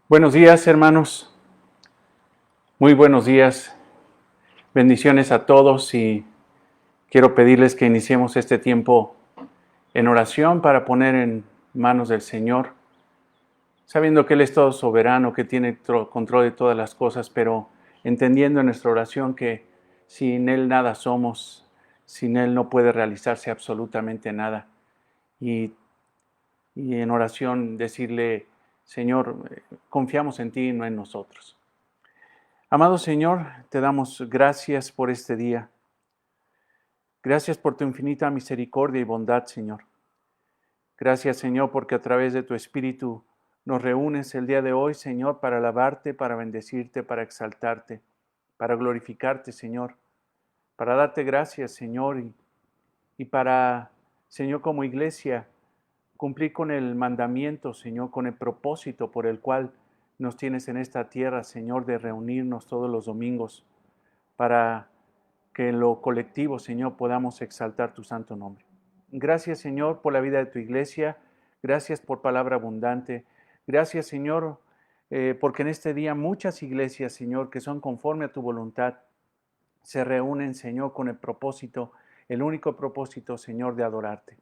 Buenos días, hermanos. Muy buenos días. Bendiciones a todos y quiero pedirles que iniciemos este tiempo en oración para poner en manos del Señor, sabiendo que Él es todo soberano, que tiene control de todas las cosas, pero entendiendo en nuestra oración que sin Él nada somos, sin Él no puede realizarse absolutamente nada. Y, y en oración decirle, Señor, confiamos en ti y no en nosotros. Amado Señor, te damos gracias por este día. Gracias por tu infinita misericordia y bondad, Señor. Gracias, Señor, porque a través de tu Espíritu nos reúnes el día de hoy, Señor, para alabarte, para bendecirte, para exaltarte, para glorificarte, Señor, para darte gracias, Señor, y para, Señor, como iglesia, cumplir con el mandamiento, Señor, con el propósito por el cual nos tienes en esta tierra, Señor, de reunirnos todos los domingos para que en lo colectivo, Señor, podamos exaltar tu santo nombre. Gracias, Señor, por la vida de tu iglesia. Gracias por palabra abundante. Gracias, Señor, porque en este día muchas iglesias, Señor, que son conforme a tu voluntad, se reúnen, Señor, con el propósito, el único propósito, Señor, de adorarte.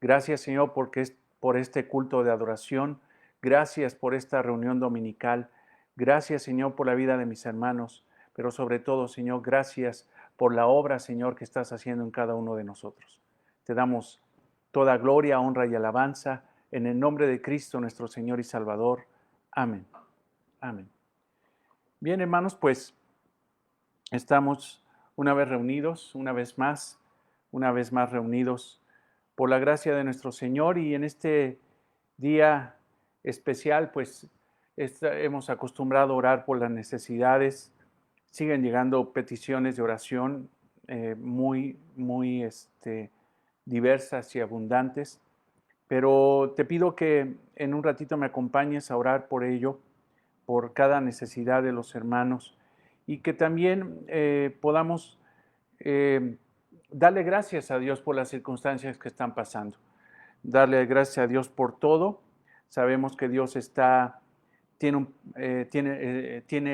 Gracias, Señor, porque es por este culto de adoración. Gracias por esta reunión dominical. Gracias, Señor, por la vida de mis hermanos. Pero sobre todo, Señor, gracias por la obra, Señor, que estás haciendo en cada uno de nosotros. Te damos toda gloria, honra y alabanza en el nombre de Cristo, nuestro Señor y Salvador. Amén. Amén. Bien, hermanos, pues estamos una vez reunidos, una vez más reunidos por la gracia de nuestro Señor, y en este día especial, pues hemos acostumbrado a orar por las necesidades. Siguen llegando peticiones de oración muy diversas y abundantes, pero te pido que en un ratito me acompañes a orar por ello, por cada necesidad de los hermanos, y que también podamos eh, darle gracias a Dios por las circunstancias que están pasando. Darle gracias a Dios por todo. Sabemos que Dios tiene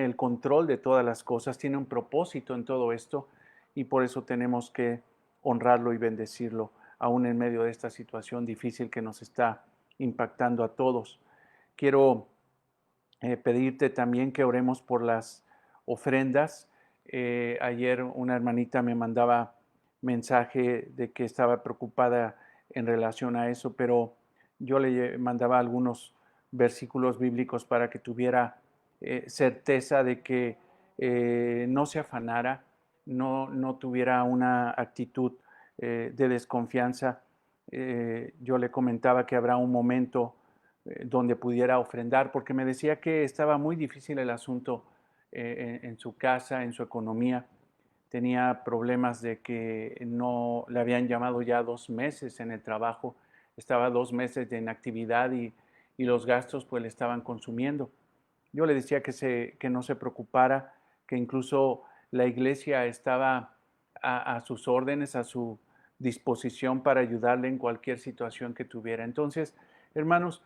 el control de todas las cosas, tiene un propósito en todo esto, y por eso tenemos que honrarlo y bendecirlo, aún en medio de esta situación difícil que nos está impactando a todos. Quiero pedirte también que oremos por las ofrendas. Ayer una hermanita me mandaba mensaje de que estaba preocupada en relación a eso, pero yo le mandaba algunos versículos bíblicos para que tuviera certeza de que no se afanara, no tuviera una actitud de desconfianza. Yo le comentaba que habrá un momento donde pudiera ofrendar, porque me decía que estaba muy difícil el asunto en su casa, en su economía. Tenía problemas de que no le habían llamado ya 2 meses en el trabajo, estaba 2 meses de inactividad, y los gastos pues le estaban consumiendo. Yo le decía que no se preocupara, que incluso la iglesia estaba a sus órdenes, a su disposición para ayudarle en cualquier situación que tuviera. Entonces, hermanos,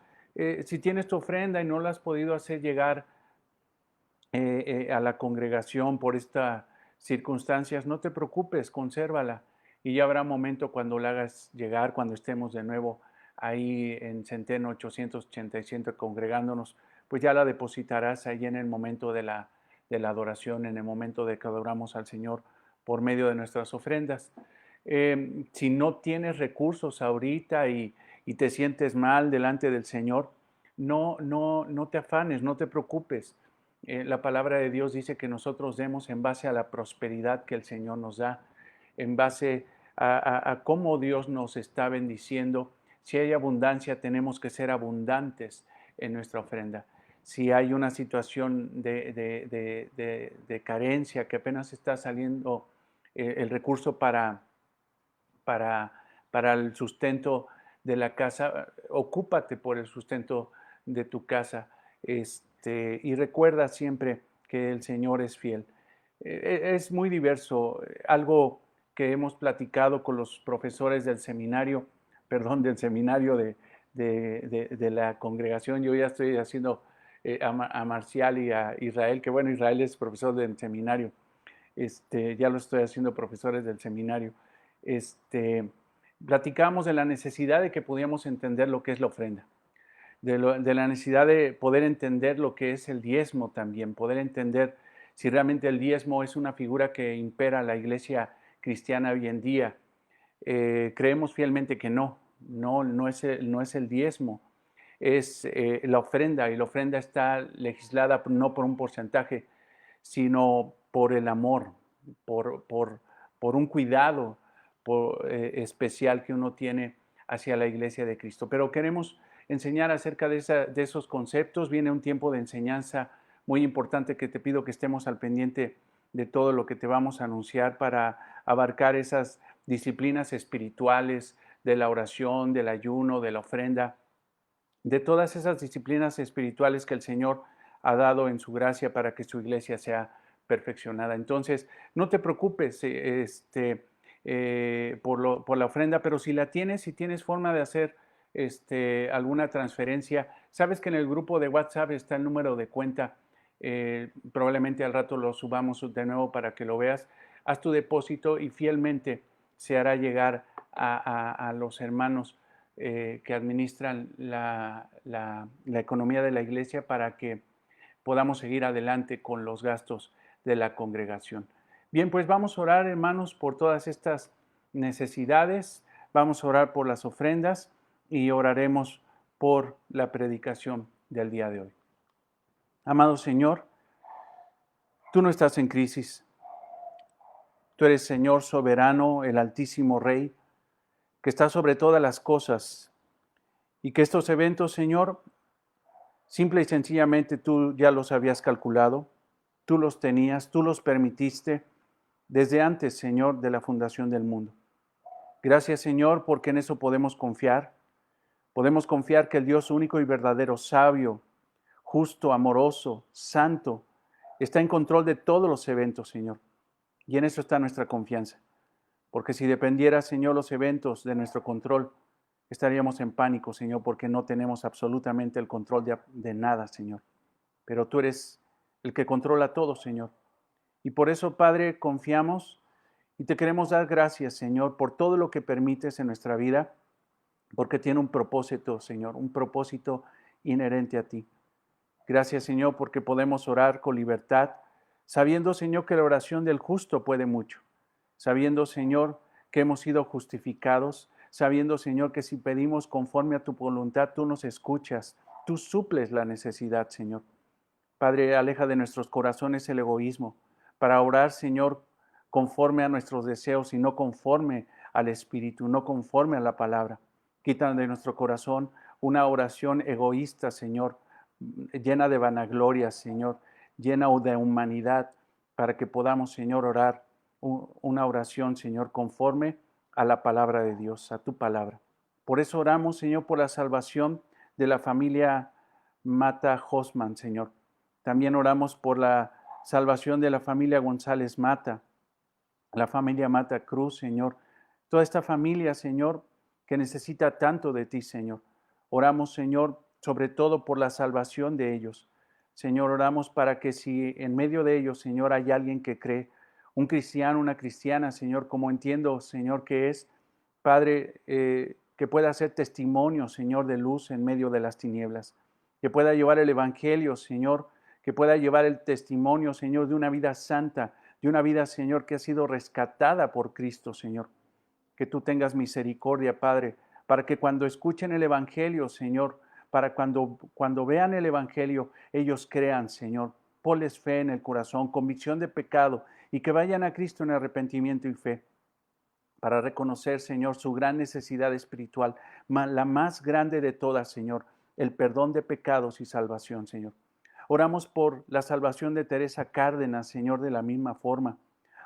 si tienes tu ofrenda y no la has podido hacer llegar a la congregación por estas circunstancias, no te preocupes, consérvala, y ya habrá momento cuando la hagas llegar, cuando estemos de nuevo ahí en Centeno 887 congregándonos, pues ya la depositarás ahí en el momento de la adoración, en el momento de que adoramos al Señor por medio de nuestras ofrendas. Si no tienes recursos ahorita y te sientes mal delante del Señor, no te afanes, no te preocupes. La palabra de Dios dice que nosotros demos en base a la prosperidad que el Señor nos da, en base a cómo Dios nos está bendiciendo. Si hay abundancia, tenemos que ser abundantes en nuestra ofrenda. Si hay una situación de carencia, que apenas está saliendo el recurso para, para el sustento de la casa, ocúpate por el sustento de tu casa. Y recuerda siempre que el Señor es fiel. Es muy diverso. Algo que hemos platicado con los profesores del seminario, perdón, del seminario de la congregación. Yo ya estoy haciendo a Marcial y a Israel, que bueno, Israel es profesor del seminario, ya lo estoy haciendo profesores del seminario, platicamos de la necesidad de que pudiéramos entender lo que es la ofrenda, de la necesidad de poder entender lo que es el diezmo también, poder entender si realmente el diezmo es una figura que impera la iglesia cristiana hoy en día. Creemos fielmente que no es el diezmo, es la ofrenda, y la ofrenda está legislada no por un porcentaje, sino por el amor, por, por, por un cuidado especial que uno tiene hacia la iglesia de Cristo. Pero queremos enseñar acerca de esos conceptos. Viene un tiempo de enseñanza muy importante que te pido que estemos al pendiente de todo lo que te vamos a anunciar para abarcar esas disciplinas espirituales de la oración, del ayuno, de la ofrenda, de todas esas disciplinas espirituales que el Señor ha dado en su gracia para que su iglesia sea perfeccionada. Entonces, no te preocupes por la ofrenda, pero si la tienes, si tienes forma de hacer alguna transferencia, sabes que en el grupo de WhatsApp está el número de cuenta, probablemente al rato lo subamos de nuevo para que lo veas. Haz tu depósito y fielmente se hará llegar a los hermanos que administran la economía de la iglesia para que podamos seguir adelante con los gastos de la congregación. Bien, pues vamos a orar, hermanos, por todas estas necesidades, vamos a orar por las ofrendas y oraremos por la predicación del día de hoy. Amado Señor, tú no estás en crisis, tú eres Señor soberano, el Altísimo Rey, que está sobre todas las cosas, y que estos eventos, Señor, simple y sencillamente tú ya los habías calculado, tú los tenías, tú los permitiste desde antes, Señor, de la fundación del mundo. Gracias, Señor, porque en eso podemos confiar. Podemos confiar que el Dios único y verdadero, sabio, justo, amoroso, santo, está en control de todos los eventos, Señor. Y en eso está nuestra confianza. Porque si dependiera, Señor, los eventos de nuestro control, estaríamos en pánico, Señor, porque no tenemos absolutamente el control de nada, Señor. Pero tú eres el que controla todo, Señor. Y por eso, Padre, confiamos y te queremos dar gracias, Señor, por todo lo que permites en nuestra vida, porque tiene un propósito, Señor, un propósito inherente a ti. Gracias, Señor, porque podemos orar con libertad, sabiendo, Señor, que la oración del justo puede mucho. Sabiendo, Señor, que hemos sido justificados, sabiendo, Señor, que si pedimos conforme a tu voluntad, tú nos escuchas, tú suples la necesidad, Señor. Padre, aleja de nuestros corazones el egoísmo, para orar, Señor, conforme a nuestros deseos y no conforme al Espíritu, no conforme a la palabra. Quita de nuestro corazón una oración egoísta, Señor, llena de vanagloria, Señor, llena de humanidad, para que podamos, Señor, orar una oración, Señor, conforme a la palabra de Dios, a tu palabra. Por eso oramos, Señor, por la salvación de la familia Mata Hosman, Señor. También oramos por la salvación de la familia González Mata, la familia Mata Cruz, Señor. Toda esta familia, Señor, que necesita tanto de ti, Señor. Oramos, Señor, sobre todo por la salvación de ellos. Señor, oramos para que si en medio de ellos, Señor, hay alguien que cree, un cristiano, una cristiana, Señor, como entiendo, Señor, que es, Padre, que pueda ser testimonio, Señor, de luz en medio de las tinieblas, que pueda llevar el Evangelio, Señor, que pueda llevar el testimonio, Señor, de una vida santa, de una vida, Señor, que ha sido rescatada por Cristo, Señor. Que tú tengas misericordia, Padre, para que cuando escuchen el Evangelio, Señor, para cuando vean el Evangelio, ellos crean, Señor. Ponles fe en el corazón, convicción de pecado, y que vayan a Cristo en arrepentimiento y fe, para reconocer, Señor, su gran necesidad espiritual, la más grande de todas, Señor, el perdón de pecados y salvación, Señor. Oramos por la salvación de Teresa Cárdenas, Señor, de la misma forma.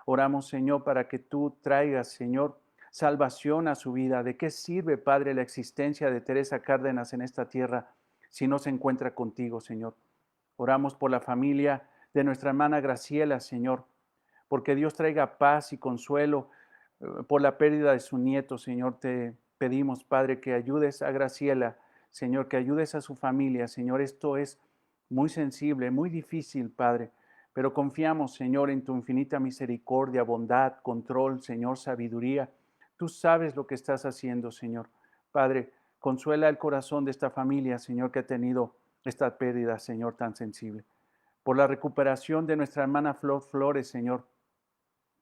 Oramos, Señor, para que tú traigas, Señor, salvación a su vida. ¿De qué sirve, Padre, la existencia de Teresa Cárdenas en esta tierra si no se encuentra contigo, Señor? Oramos por la familia de nuestra hermana Graciela, Señor, porque Dios traiga paz y consuelo por la pérdida de su nieto, Señor. Te pedimos, Padre, que ayudes a Graciela, Señor, que ayudes a su familia, Señor. Esto es muy sensible, muy difícil, Padre, pero confiamos, Señor, en tu infinita misericordia, bondad, control, Señor, sabiduría. Tú sabes lo que estás haciendo, Señor. Padre, consuela el corazón de esta familia, Señor, que ha tenido esta pérdida, Señor, tan sensible. Por la recuperación de nuestra hermana Flor Flores, Señor.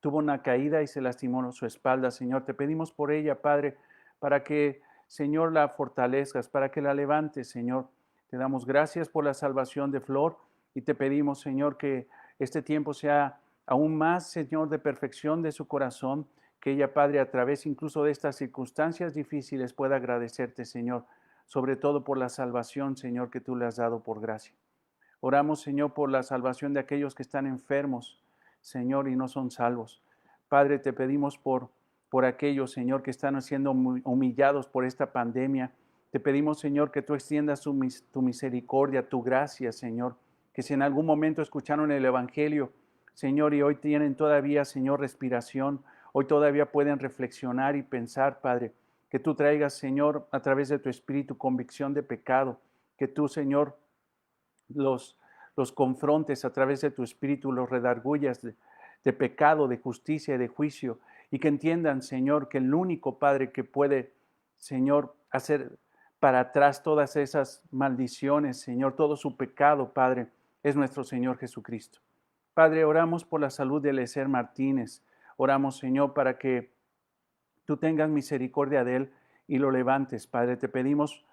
Tuvo una caída y se lastimó su espalda, Señor. Te pedimos por ella, Padre, para que, Señor, la fortalezcas, para que la levantes, Señor. Te damos gracias por la salvación de Flor y te pedimos, Señor, que este tiempo sea aún más, Señor, de perfección de su corazón, que ella, Padre, a través incluso de estas circunstancias difíciles pueda agradecerte, Señor, sobre todo por la salvación, Señor, que tú le has dado por gracia. Oramos, Señor, por la salvación de aquellos que están enfermos, Señor, y no son salvos. Padre, te pedimos por aquellos, Señor, que están siendo humillados por esta pandemia. Te pedimos, Señor, que tú extiendas tu misericordia, tu gracia, Señor, que si en algún momento escucharon el Evangelio, Señor, y hoy tienen todavía, Señor, respiración, hoy todavía pueden reflexionar y pensar, Padre, que tú traigas, Señor, a través de tu Espíritu, convicción de pecado, que tú, Señor, los, los confrontes a través de tu Espíritu, los redargullas de pecado, de justicia y de juicio, y que entiendan, Señor, que el único Padre que puede, Señor, hacer para atrás todas esas maldiciones, Señor, todo su pecado, Padre, es nuestro Señor Jesucristo. Padre, oramos por la salud de Eliezer Martínez. Oramos, Señor, para que tú tengas misericordia de él y lo levantes, Padre. Te pedimos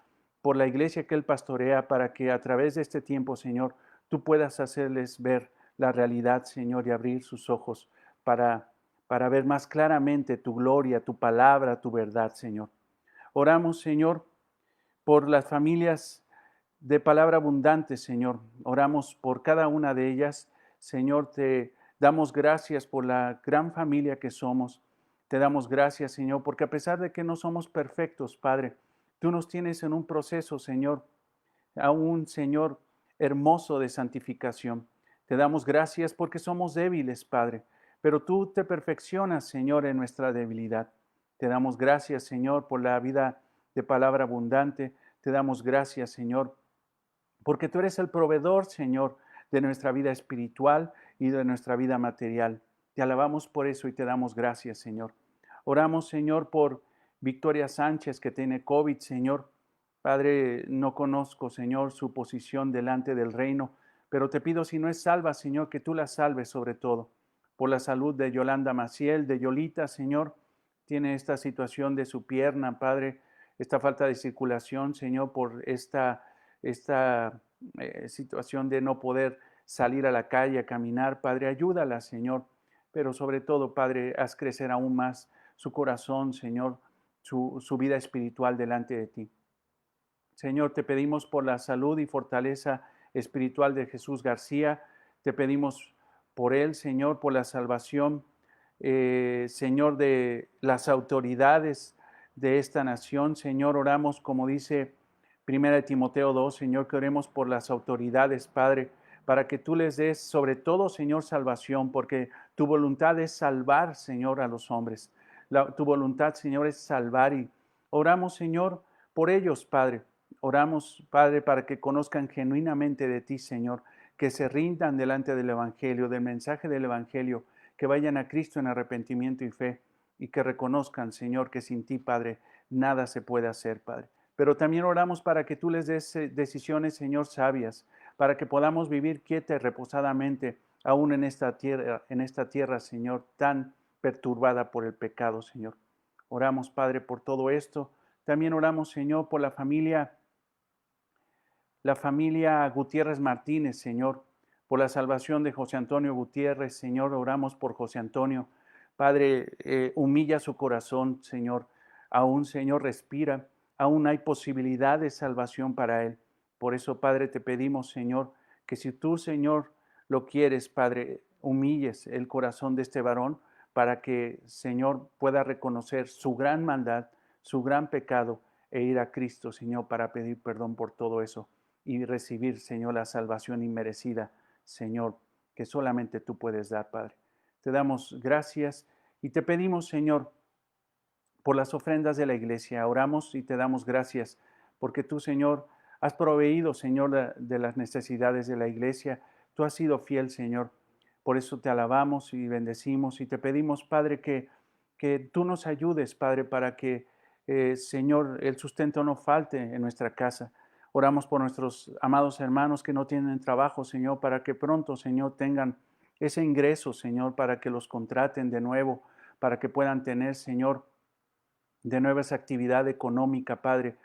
por la iglesia que él pastorea para que a través de este tiempo, Señor, tú puedas hacerles ver la realidad, Señor, y abrir sus ojos para ver más claramente tu gloria, tu palabra, tu verdad, Señor. Oramos, Señor, por las familias de palabra abundante, Señor. Oramos por cada una de ellas. Señor, te damos gracias por la gran familia que somos. Te damos gracias, Señor, porque a pesar de que no somos perfectos, Padre, tú nos tienes en un proceso, Señor, a un Señor hermoso de santificación. Te damos gracias porque somos débiles, Padre, pero tú te perfeccionas, Señor, en nuestra debilidad. Te damos gracias, Señor, por la vida de palabra abundante. Te damos gracias, Señor, porque tú eres el proveedor, Señor, de nuestra vida espiritual y de nuestra vida material. Te alabamos por eso y te damos gracias, Señor. Oramos, Señor, por Victoria Sánchez, que tiene COVID, Señor. Padre, no conozco, Señor, su posición delante del reino, pero te pido, si no es salva, Señor, que tú la salves sobre todo. Por la salud de Yolanda Maciel, de Yolita, Señor, tiene esta situación de su pierna, Padre, esta falta de circulación, Señor, por esta situación de no poder salir a la calle a caminar. Padre, ayúdala, Señor, pero sobre todo, Padre, haz crecer aún más su corazón, Señor, su vida espiritual delante de ti. Señor, te pedimos por la salud y fortaleza espiritual de Jesús García. Te pedimos por él, Señor, por la salvación, Señor, de las autoridades de esta nación. Señor, oramos, como dice 1 Timoteo 2, Señor, que oremos por las autoridades, Padre, para que tú les des, sobre todo, Señor, salvación, porque tu voluntad es salvar, Señor, a los hombres. Tu voluntad, Señor, es salvar y oramos, Señor, por ellos, Padre. Oramos, Padre, para que conozcan genuinamente de ti, Señor, que se rindan delante del Evangelio, del mensaje del Evangelio, que vayan a Cristo en arrepentimiento y fe y que reconozcan, Señor, que sin ti, Padre, nada se puede hacer, Padre. Pero también oramos para que tú les des decisiones, Señor, sabias, para que podamos vivir quieta y reposadamente aún en esta tierra, Señor, tan perturbada por el pecado, Señor. Oramos, Padre, por todo esto. También oramos, Señor, por la familia Gutiérrez Martínez, Señor, por la salvación de José Antonio Gutiérrez, Señor, oramos por José Antonio. Padre, humilla su corazón, Señor. Aún, Señor, respira. Aún hay posibilidad de salvación para él. Por eso, Padre, te pedimos, Señor, que si tú, Señor, lo quieres, Padre, humilles el corazón de este varón para que, Señor, pueda reconocer su gran maldad, su gran pecado e ir a Cristo, Señor, para pedir perdón por todo eso y recibir, Señor, la salvación inmerecida, Señor, que solamente tú puedes dar, Padre. Te damos gracias y te pedimos, Señor, por las ofrendas de la iglesia. Oramos y te damos gracias porque tú, Señor, Has proveído, Señor, de las necesidades de la iglesia. Tú has sido fiel, Señor. Por eso te alabamos y bendecimos y te pedimos, Padre, que tú nos ayudes, Padre, para que, Señor, el sustento no falte en nuestra casa. Oramos por nuestros amados hermanos que no tienen trabajo, Señor, para que pronto, Señor, tengan ese ingreso, Señor, para que los contraten de nuevo, para que puedan tener, Señor, de nuevo esa actividad económica, Padre,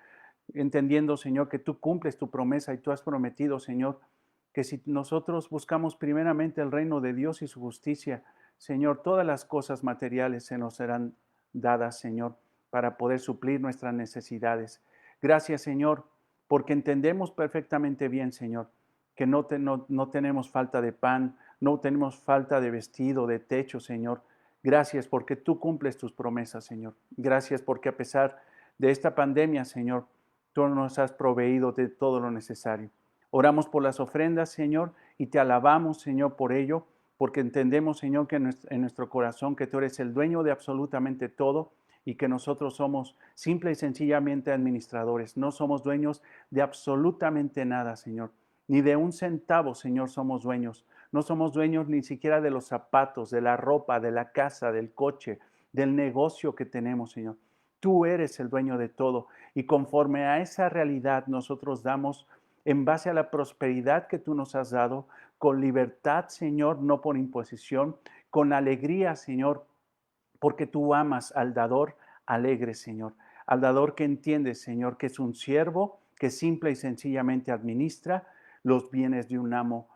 entendiendo, Señor, que tú cumples tu promesa y tú has prometido, Señor, que si nosotros buscamos primeramente el reino de Dios y su justicia, Señor, todas las cosas materiales se nos serán dadas, Señor, para poder suplir nuestras necesidades. Gracias, Señor, porque entendemos perfectamente bien, Señor, que no tenemos falta de pan, no tenemos falta de vestido, de techo, Señor. Gracias porque tú cumples tus promesas, Señor. Gracias porque a pesar de esta pandemia, Señor, tú nos has proveído de todo lo necesario. Oramos por las ofrendas, Señor, y te alabamos, Señor, por ello, porque entendemos, Señor, que en nuestro corazón que tú eres el dueño de absolutamente todo y que nosotros somos simple y sencillamente administradores. No somos dueños de absolutamente nada, Señor. Ni de un centavo, Señor, somos dueños. No somos dueños ni siquiera de los zapatos, de la ropa, de la casa, del coche, del negocio que tenemos, Señor. Tú eres el dueño de todo. Y conforme a esa realidad nosotros damos en base a la prosperidad que tú nos has dado, con libertad, Señor, no por imposición, con alegría, Señor, porque tú amas al dador alegre, Señor, al dador que entiende, Señor, que es un siervo que simple y sencillamente administra los bienes de un amo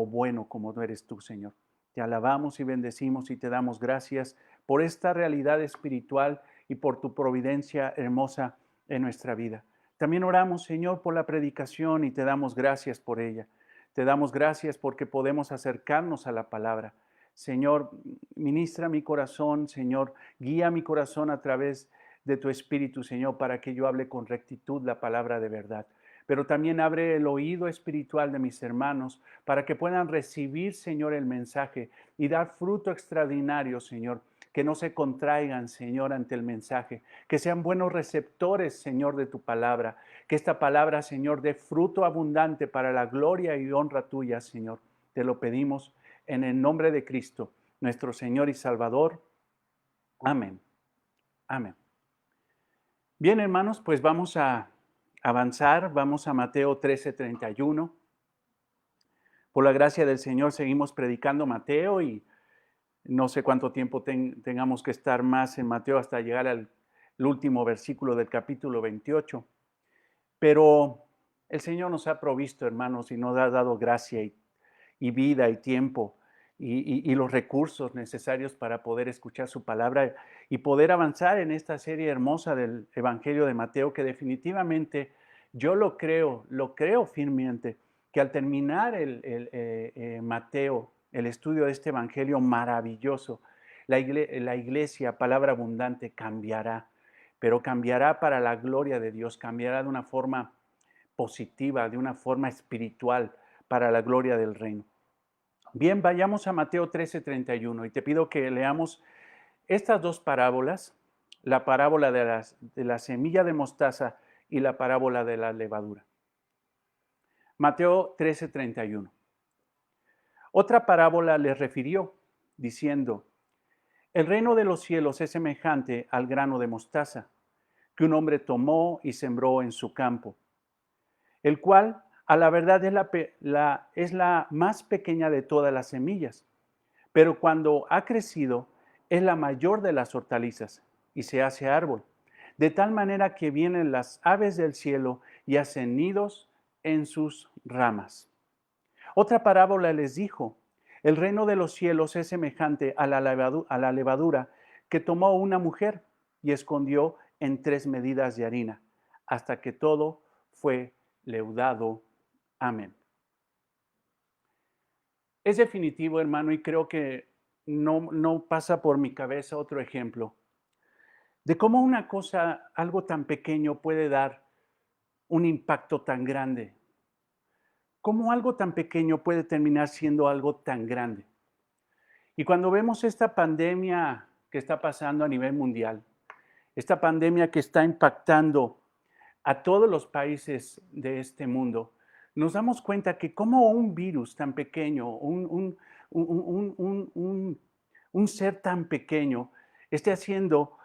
bueno como tú eres tú, Señor. Te alabamos y bendecimos y te damos gracias por esta realidad espiritual y por tu providencia hermosa en nuestra vida. También oramos, Señor, por la predicación y te damos gracias por ella. Te damos gracias porque podemos acercarnos a la palabra. Señor, ministra mi corazón, Señor, guía mi corazón a través de tu Espíritu, Señor, para que yo hable con rectitud la palabra de verdad. Pero también abre el oído espiritual de mis hermanos para que puedan recibir, Señor, el mensaje y dar fruto extraordinario, Señor. Que no se contraigan, Señor, ante el mensaje. Que sean buenos receptores, Señor, de tu palabra. Que esta palabra, Señor, dé fruto abundante para la gloria y honra tuya, Señor. Te lo pedimos en el nombre de Cristo, nuestro Señor y Salvador. Amén. Amén. Bien, hermanos, pues vamos a avanzar. Vamos a Mateo 13:31. Por la gracia del Señor seguimos predicando Mateo y no sé cuánto tiempo tengamos que estar más en Mateo hasta llegar al último versículo del capítulo 28. Pero el Señor nos ha provisto, hermanos, y nos ha dado gracia y vida y tiempo y los recursos necesarios para poder escuchar su palabra y poder avanzar en esta serie hermosa del Evangelio de Mateo, que definitivamente yo lo creo firmemente, que al terminar Mateo, el estudio de este Evangelio maravilloso, la iglesia, palabra abundante, cambiará, pero cambiará para la gloria de Dios, cambiará de una forma positiva, de una forma espiritual, para la gloria del reino. Bien, vayamos a Mateo 13:31 y te pido que leamos estas dos parábolas, la parábola de la semilla de mostaza y la parábola de la levadura. Mateo 13:31. Otra parábola les refirió, diciendo, el reino de los cielos es semejante al grano de mostaza, que un hombre tomó y sembró en su campo, el cual a la verdad es la más pequeña de todas las semillas, pero cuando ha crecido es la mayor de las hortalizas y se hace árbol, de tal manera que vienen las aves del cielo y hacen nidos en sus ramas. Otra parábola les dijo, el reino de los cielos es semejante a la levadura que tomó una mujer y escondió en 3 medidas de harina, hasta que todo fue leudado. Amén. Es definitivo, hermano, y creo que no pasa por mi cabeza otro ejemplo de cómo una cosa, algo tan pequeño puede dar un impacto tan grande. Cómo algo tan pequeño puede terminar siendo algo tan grande. Y cuando vemos esta pandemia que está pasando a nivel mundial, esta pandemia que está impactando a todos los países de este mundo, nos damos cuenta que como un virus tan pequeño, un ser tan pequeño, esté haciendo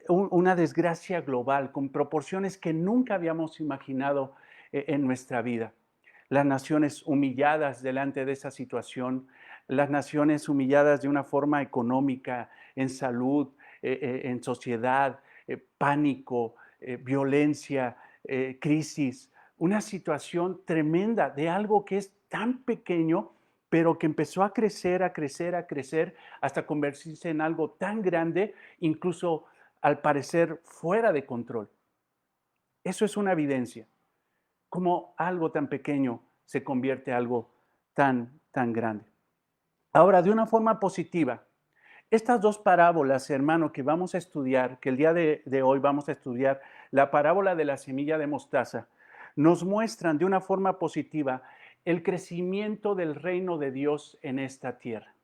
una desgracia global con proporciones que nunca habíamos imaginado en nuestra vida. Las naciones humilladas delante de esa situación, las naciones humilladas de una forma económica, en salud, en sociedad, pánico, violencia, crisis, una situación tremenda de algo que es tan pequeño, pero que empezó a crecer, a crecer, a crecer, hasta convertirse en algo tan grande, incluso al parecer fuera de control. Eso es una evidencia, cómo algo tan pequeño se convierte en algo tan grande. Ahora, de una forma positiva, estas dos parábolas, hermano, que vamos a estudiar, que el día de hoy vamos a estudiar, la parábola de la semilla de mostaza, nos muestran de una forma positiva el crecimiento del reino de Dios en esta tierra,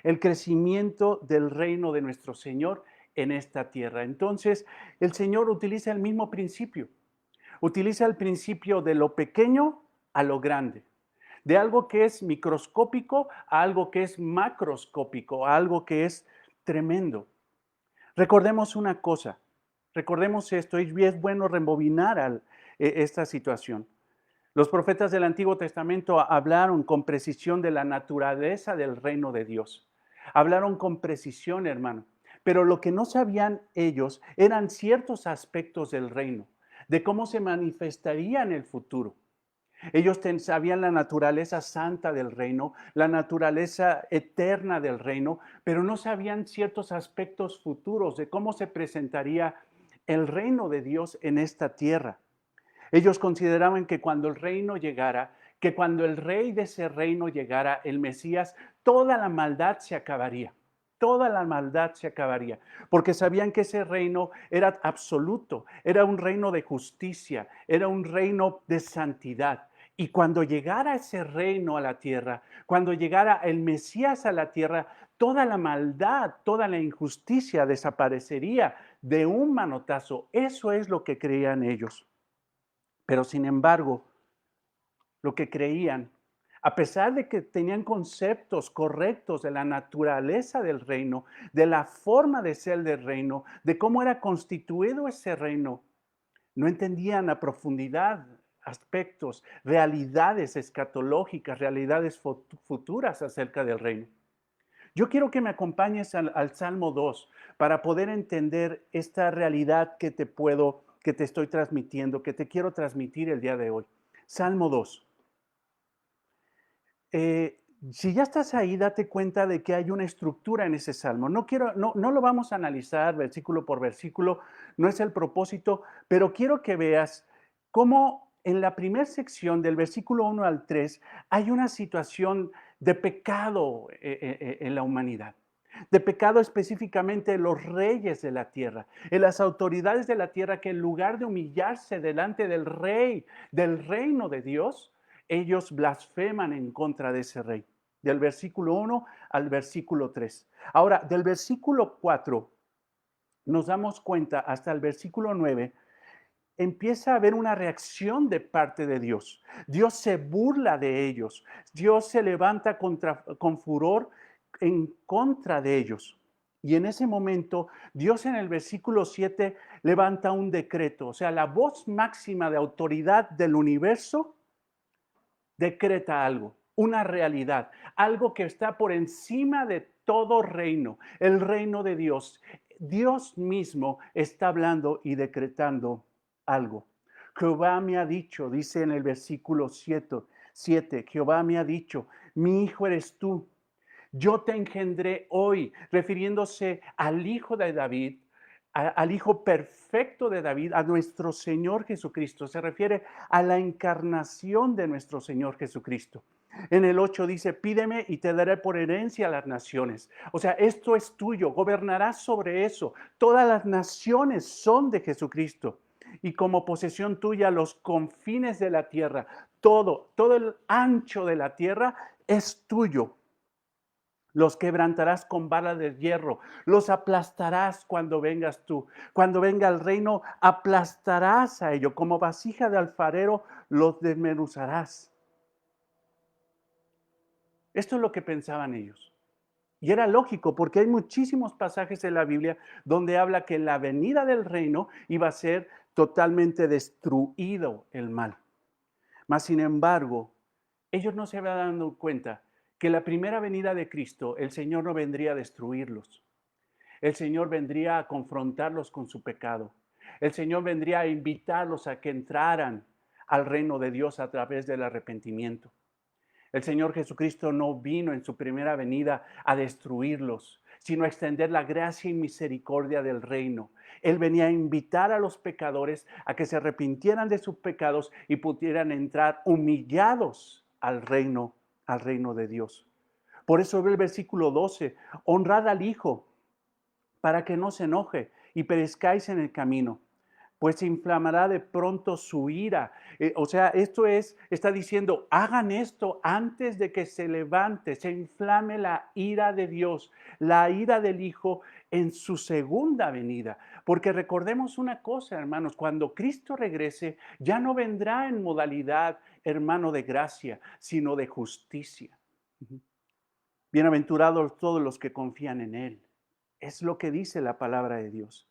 el crecimiento del reino de nuestro Señor en esta tierra. Entonces, el Señor utiliza el mismo principio, utiliza el principio de lo pequeño a lo grande, de algo que es microscópico a algo que es macroscópico, a algo que es tremendo. Recordemos una cosa, recordemos esto, y es bueno rebobinar esta situación. Los profetas del Antiguo Testamento hablaron con precisión de la naturaleza del reino de Dios. Hablaron con precisión, hermano. Pero lo que no sabían ellos eran ciertos aspectos del reino, de cómo se manifestaría en el futuro. Ellos sabían la naturaleza santa del reino, la naturaleza eterna del reino, pero no sabían ciertos aspectos futuros de cómo se presentaría el reino de Dios en esta tierra. Ellos consideraban que cuando el reino llegara, que cuando el rey de ese reino llegara, el Mesías, toda la maldad se acabaría. Toda la maldad se acabaría, porque sabían que ese reino era absoluto, era un reino de justicia, era un reino de santidad. Y cuando llegara ese reino a la tierra, cuando llegara el Mesías a la tierra, toda la maldad, toda la injusticia desaparecería de un manotazo. Eso es lo que creían ellos. Pero sin embargo, lo que creían, a pesar de que tenían conceptos correctos de la naturaleza del reino, de la forma de ser del reino, de cómo era constituido ese reino, no entendían a profundidad aspectos, realidades escatológicas, realidades futuras acerca del reino. Yo quiero que me acompañes al Salmo 2 para poder entender esta realidad que te estoy transmitiendo, que te quiero transmitir el día de hoy. Salmo 2. Si ya estás ahí, date cuenta de que hay una estructura en ese salmo. No lo vamos a analizar versículo por versículo, no es el propósito, pero quiero que veas cómo en la primera sección del versículo 1 al 3 hay una situación de pecado en la humanidad. De pecado específicamente en los reyes de la tierra, en las autoridades de la tierra que en lugar de humillarse delante del rey, del reino de Dios, ellos blasfeman en contra de ese rey. Del versículo 1 al versículo 3. Ahora, del versículo 4 nos damos cuenta hasta el versículo 9, empieza a haber una reacción de parte de Dios. Dios se burla de ellos. Dios se levanta con furor en contra de ellos. Y en ese momento, Dios en el versículo 7 levanta un decreto, o sea, la voz máxima de autoridad del universo decreta algo, una realidad, algo que está por encima de todo reino, el reino de Dios. Dios mismo está hablando y decretando algo. Jehová me ha dicho, dice en el versículo 7, Jehová me ha dicho, mi hijo eres tú, yo te engendré hoy, refiriéndose al hijo de David, al hijo perfecto de David, a nuestro Señor Jesucristo. Se refiere a la encarnación de nuestro Señor Jesucristo. En el 8 dice, pídeme y te daré por herencia a las naciones. O sea, esto es tuyo, gobernarás sobre eso. Todas las naciones son de Jesucristo. Y como posesión tuya los confines de la tierra, todo el ancho de la tierra es tuyo. Los quebrantarás con vara de hierro, los aplastarás cuando vengas tú. Cuando venga el reino, aplastarás a ellos, como vasija de alfarero los desmenuzarás. Esto es lo que pensaban ellos. Y era lógico, porque hay muchísimos pasajes en la Biblia donde habla que en la venida del reino iba a ser totalmente destruido el mal. Mas, sin embargo, ellos no se habían dado cuenta que la primera venida de Cristo, el Señor no vendría a destruirlos. El Señor vendría a confrontarlos con su pecado. El Señor vendría a invitarlos a que entraran al reino de Dios a través del arrepentimiento. El Señor Jesucristo no vino en su primera venida a destruirlos, sino a extender la gracia y misericordia del reino. Él venía a invitar a los pecadores a que se arrepintieran de sus pecados y pudieran entrar humillados al reino de Dios. Por eso ve el versículo 12, honrad al Hijo para que no se enoje y perezcáis en el camino, pues se inflamará de pronto su ira. Está diciendo, hagan esto antes de que se levante, se inflame la ira de Dios, la ira del Hijo en su segunda venida. Porque recordemos una cosa, hermanos, cuando Cristo regrese, ya no vendrá en modalidad, hermano, de gracia, sino de justicia. Bienaventurados todos los que confían en Él. Es lo que dice la palabra de Dios.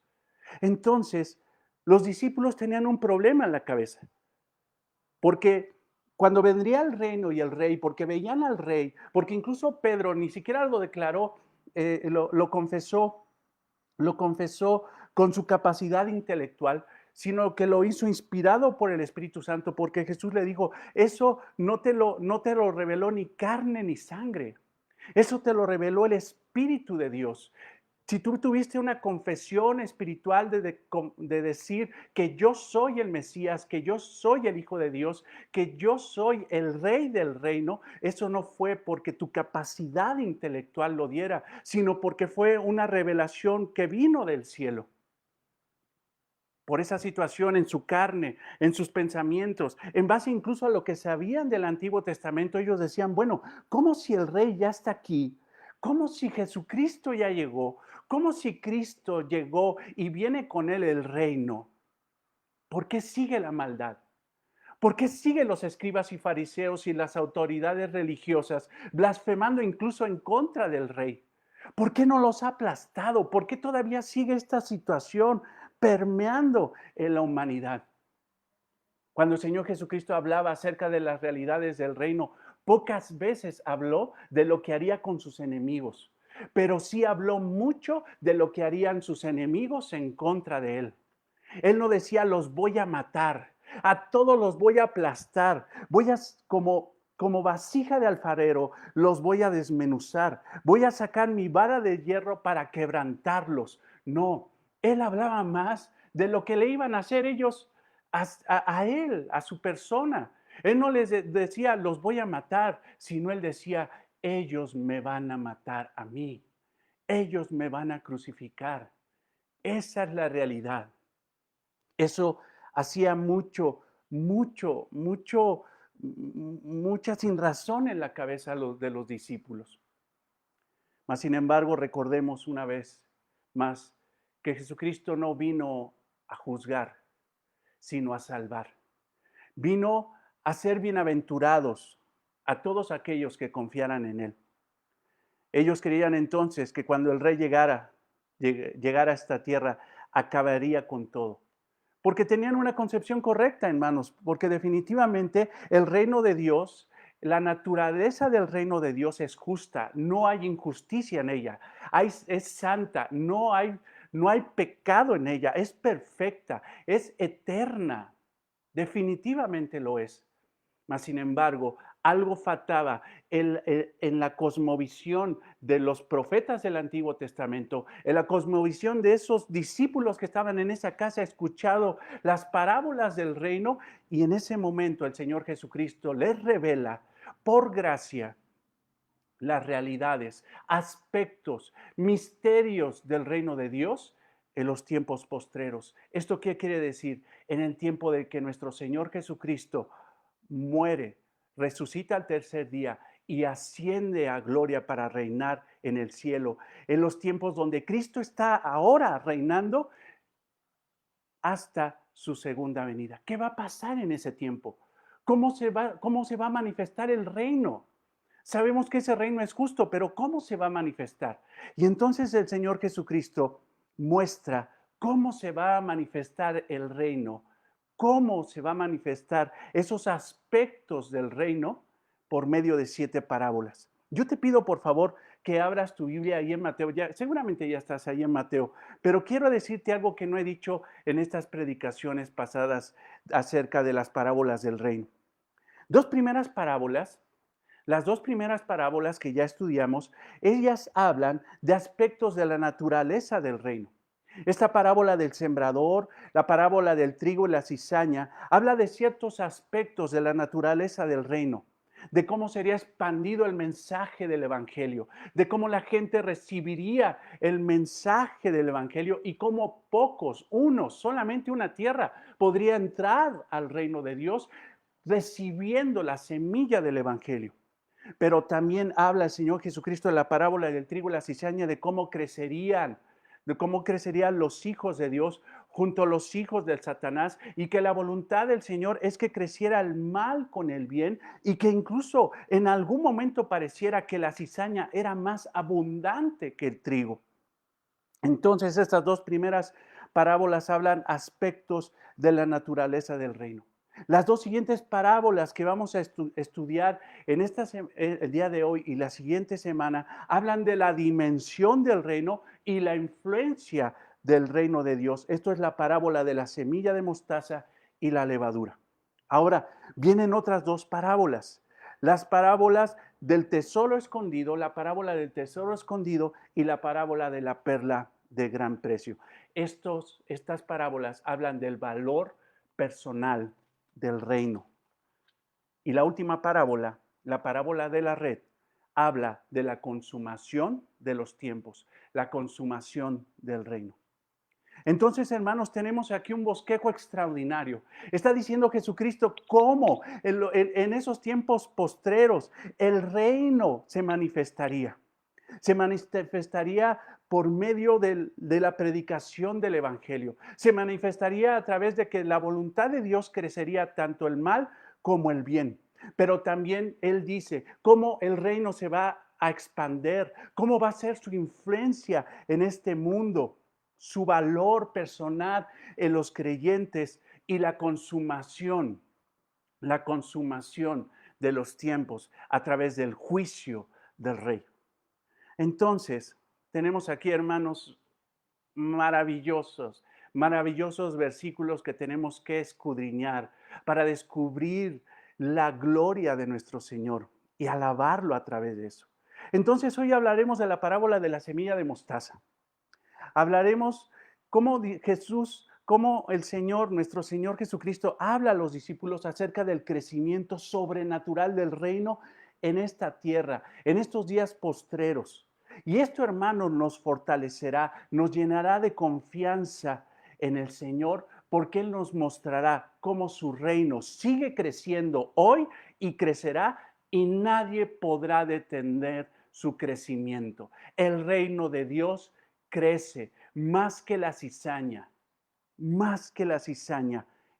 Entonces, los discípulos tenían un problema en la cabeza, porque cuando vendría el reino y el rey, porque veían al rey, porque incluso Pedro ni siquiera lo declaró, lo confesó con su capacidad intelectual, sino que lo hizo inspirado por el Espíritu Santo, porque Jesús le dijo, eso no te lo reveló ni carne ni sangre, eso te lo reveló el Espíritu de Dios. Si tú tuviste una confesión espiritual de decir que yo soy el Mesías, que yo soy el Hijo de Dios, que yo soy el Rey del reino, eso no fue porque tu capacidad intelectual lo diera, sino porque fue una revelación que vino del cielo. Por esa situación en su carne, en sus pensamientos, en base incluso a lo que sabían del Antiguo Testamento, ellos decían, bueno, ¿cómo si el Rey ya está aquí? ¿Cómo si Jesucristo ya llegó? ¿Cómo si Cristo llegó y viene con él el reino? ¿Por qué sigue la maldad? ¿Por qué siguen los escribas y fariseos y las autoridades religiosas blasfemando incluso en contra del rey? ¿Por qué no los ha aplastado? ¿Por qué todavía sigue esta situación permeando en la humanidad? Cuando el Señor Jesucristo hablaba acerca de las realidades del reino, pocas veces habló de lo que haría con sus enemigos, pero sí habló mucho de lo que harían sus enemigos en contra de él. Él no decía, los voy a matar, a todos los voy a aplastar, como vasija de alfarero, los voy a desmenuzar, voy a sacar mi vara de hierro para quebrantarlos. No, él hablaba más de lo que le iban a hacer ellos a él, a su persona. Él no les decía, los voy a matar, sino él decía, ellos me van a matar a mí, ellos me van a crucificar. Esa es la realidad. Eso hacía mucha sin razón en la cabeza de los discípulos. Mas, sin embargo, recordemos una vez más que Jesucristo no vino a juzgar, sino a salvar. Vino a ser bienaventurados a todos aquellos que confiaran en Él. Ellos creían entonces que cuando el Rey llegara a esta tierra, acabaría con todo. Porque tenían una concepción correcta, hermanos, porque definitivamente el reino de Dios, la naturaleza del reino de Dios es justa, no hay injusticia en ella, es santa, no hay pecado en ella, es perfecta, es eterna, definitivamente lo es. Mas, sin embargo, algo faltaba en la cosmovisión de los profetas del Antiguo Testamento, en la cosmovisión de esos discípulos que estaban en esa casa escuchando las parábolas del reino, y en ese momento el Señor Jesucristo les revela por gracia las realidades, aspectos, misterios del reino de Dios en los tiempos postreros. ¿Esto qué quiere decir? En el tiempo de que nuestro Señor Jesucristo muere, resucita al tercer día y asciende a gloria para reinar en el cielo, en los tiempos donde Cristo está ahora reinando hasta su segunda venida. ¿Qué va a pasar en ese tiempo? Cómo se va a manifestar el reino? Sabemos que ese reino es justo, pero ¿cómo se va a manifestar? Y entonces el Señor Jesucristo muestra cómo se va a manifestar el reino, cómo se va a manifestar esos aspectos del reino por medio de 7 parábolas. Yo te pido, por favor, que abras tu Biblia ahí en Mateo. Seguramente ya estás ahí en Mateo, pero quiero decirte algo que no he dicho en estas predicaciones pasadas acerca de las parábolas del reino. Las dos primeras parábolas que ya estudiamos, ellas hablan de aspectos de la naturaleza del reino. Esta parábola del sembrador, la parábola del trigo y la cizaña, habla de ciertos aspectos de la naturaleza del reino, de cómo sería expandido el mensaje del Evangelio, de cómo la gente recibiría el mensaje del Evangelio y cómo pocos, solamente una tierra, podría entrar al reino de Dios recibiendo la semilla del Evangelio. Pero también habla el Señor Jesucristo en la parábola del trigo y la cizaña de cómo crecerían los hijos de Dios junto a los hijos del Satanás, y que la voluntad del Señor es que creciera el mal con el bien, y que incluso en algún momento pareciera que la cizaña era más abundante que el trigo. Entonces estas dos primeras parábolas hablan aspectos de la naturaleza del reino. Las dos siguientes parábolas que vamos a estudiar en el día de hoy y la siguiente semana hablan de la dimensión del reino y la influencia del reino de Dios. Esto es la parábola de la semilla de mostaza y la levadura. Ahora, vienen otras dos parábolas. Las parábolas del tesoro escondido, la parábola del tesoro escondido y la parábola de la perla de gran precio. Estas parábolas hablan del valor personal del reino. Y la última parábola, la parábola de la red, habla de la consumación de los tiempos, la consumación del reino. Entonces, hermanos, tenemos aquí un bosquejo extraordinario. Está diciendo Jesucristo cómo en esos tiempos postreros el reino se manifestaría. Se manifestaría por medio de la predicación del Evangelio. Se manifestaría a través de que la voluntad de Dios crecería tanto el mal como el bien. Pero también Él dice cómo el reino se va a expandir, cómo va a ser su influencia en este mundo, su valor personal en los creyentes y la consumación de los tiempos a través del juicio del Rey. Entonces, tenemos aquí, hermanos, maravillosos versículos que tenemos que escudriñar para descubrir la gloria de nuestro Señor y alabarlo a través de eso. Entonces, hoy hablaremos de la parábola de la semilla de mostaza. Hablaremos cómo el Señor, nuestro Señor Jesucristo, habla a los discípulos acerca del crecimiento sobrenatural del reino en esta tierra, en estos días postreros. Y esto, hermano, nos fortalecerá, nos llenará de confianza en el Señor, porque Él nos mostrará cómo su reino sigue creciendo hoy y crecerá, y nadie podrá detener su crecimiento. El reino de Dios crece más que la cizaña,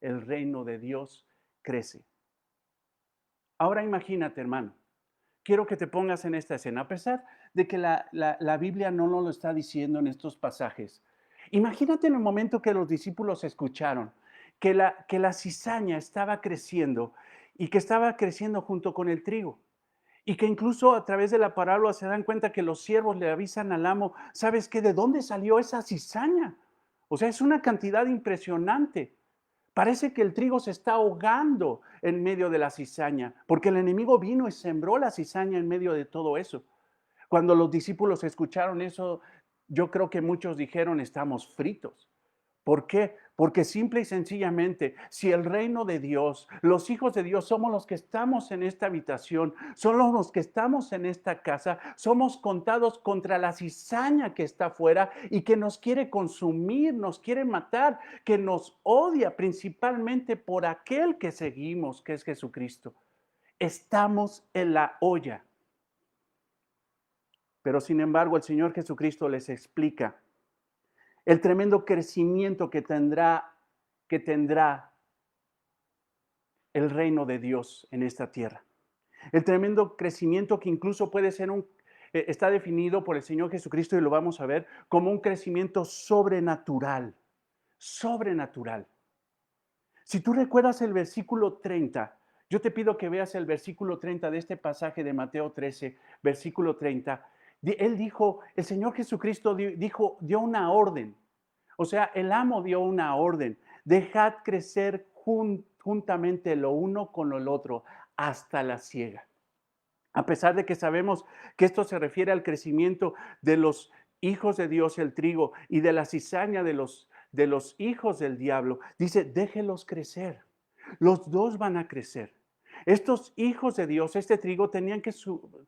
el reino de Dios crece. Ahora imagínate, hermano, quiero que te pongas en esta escena, a pesar de que la Biblia no nos lo está diciendo en estos pasajes. Imagínate en el momento que los discípulos escucharon que la cizaña estaba creciendo y que estaba creciendo junto con el trigo. Y que incluso a través de la parábola se dan cuenta que los siervos le avisan al amo, ¿sabes qué? ¿De dónde salió esa cizaña? O sea, es una cantidad impresionante. Parece que el trigo se está ahogando en medio de la cizaña, porque el enemigo vino y sembró la cizaña en medio de todo eso. Cuando los discípulos escucharon eso, yo creo que muchos dijeron, estamos fritos. ¿Por qué? Porque simple y sencillamente, si el reino de Dios, los hijos de Dios somos los que estamos en esta habitación, somos los que estamos en esta casa, somos contados contra la cizaña que está afuera y que nos quiere consumir, nos quiere matar, que nos odia principalmente por aquel que seguimos, que es Jesucristo. Estamos en la olla. Pero sin embargo, el Señor Jesucristo les explica el tremendo crecimiento que tendrá el reino de Dios en esta tierra. El tremendo crecimiento que incluso puede ser está definido por el Señor Jesucristo y lo vamos a ver como un crecimiento sobrenatural, sobrenatural. Si tú recuerdas el versículo 30, yo te pido que veas el versículo 30 de este pasaje de Mateo 13, versículo 30. Él dijo, el Señor Jesucristo dio una orden. O sea, el amo dio una orden. Dejad crecer juntamente lo uno con el otro hasta la siega. A pesar de que sabemos que esto se refiere al crecimiento de los hijos de Dios, el trigo, y de la cizaña de los hijos del diablo, dice, déjelos crecer. Los dos van a crecer. Estos hijos de Dios, este trigo, tenían que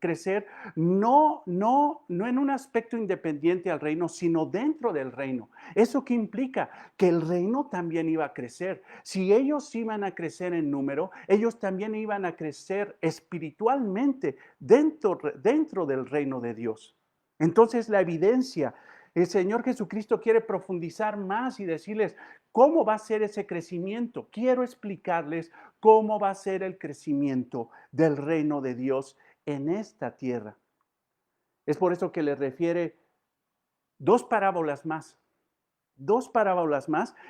crecer no en un aspecto independiente al reino, sino dentro del reino. ¿Eso qué implica? Que el reino también iba a crecer. Si ellos iban a crecer en número, ellos también iban a crecer espiritualmente dentro del reino de Dios. Entonces la evidencia, el Señor Jesucristo quiere profundizar más y decirles, ¿cómo va a ser ese crecimiento? Quiero explicarles cómo va a ser el crecimiento del reino de Dios en esta tierra. Es por eso que le refiere dos parábolas más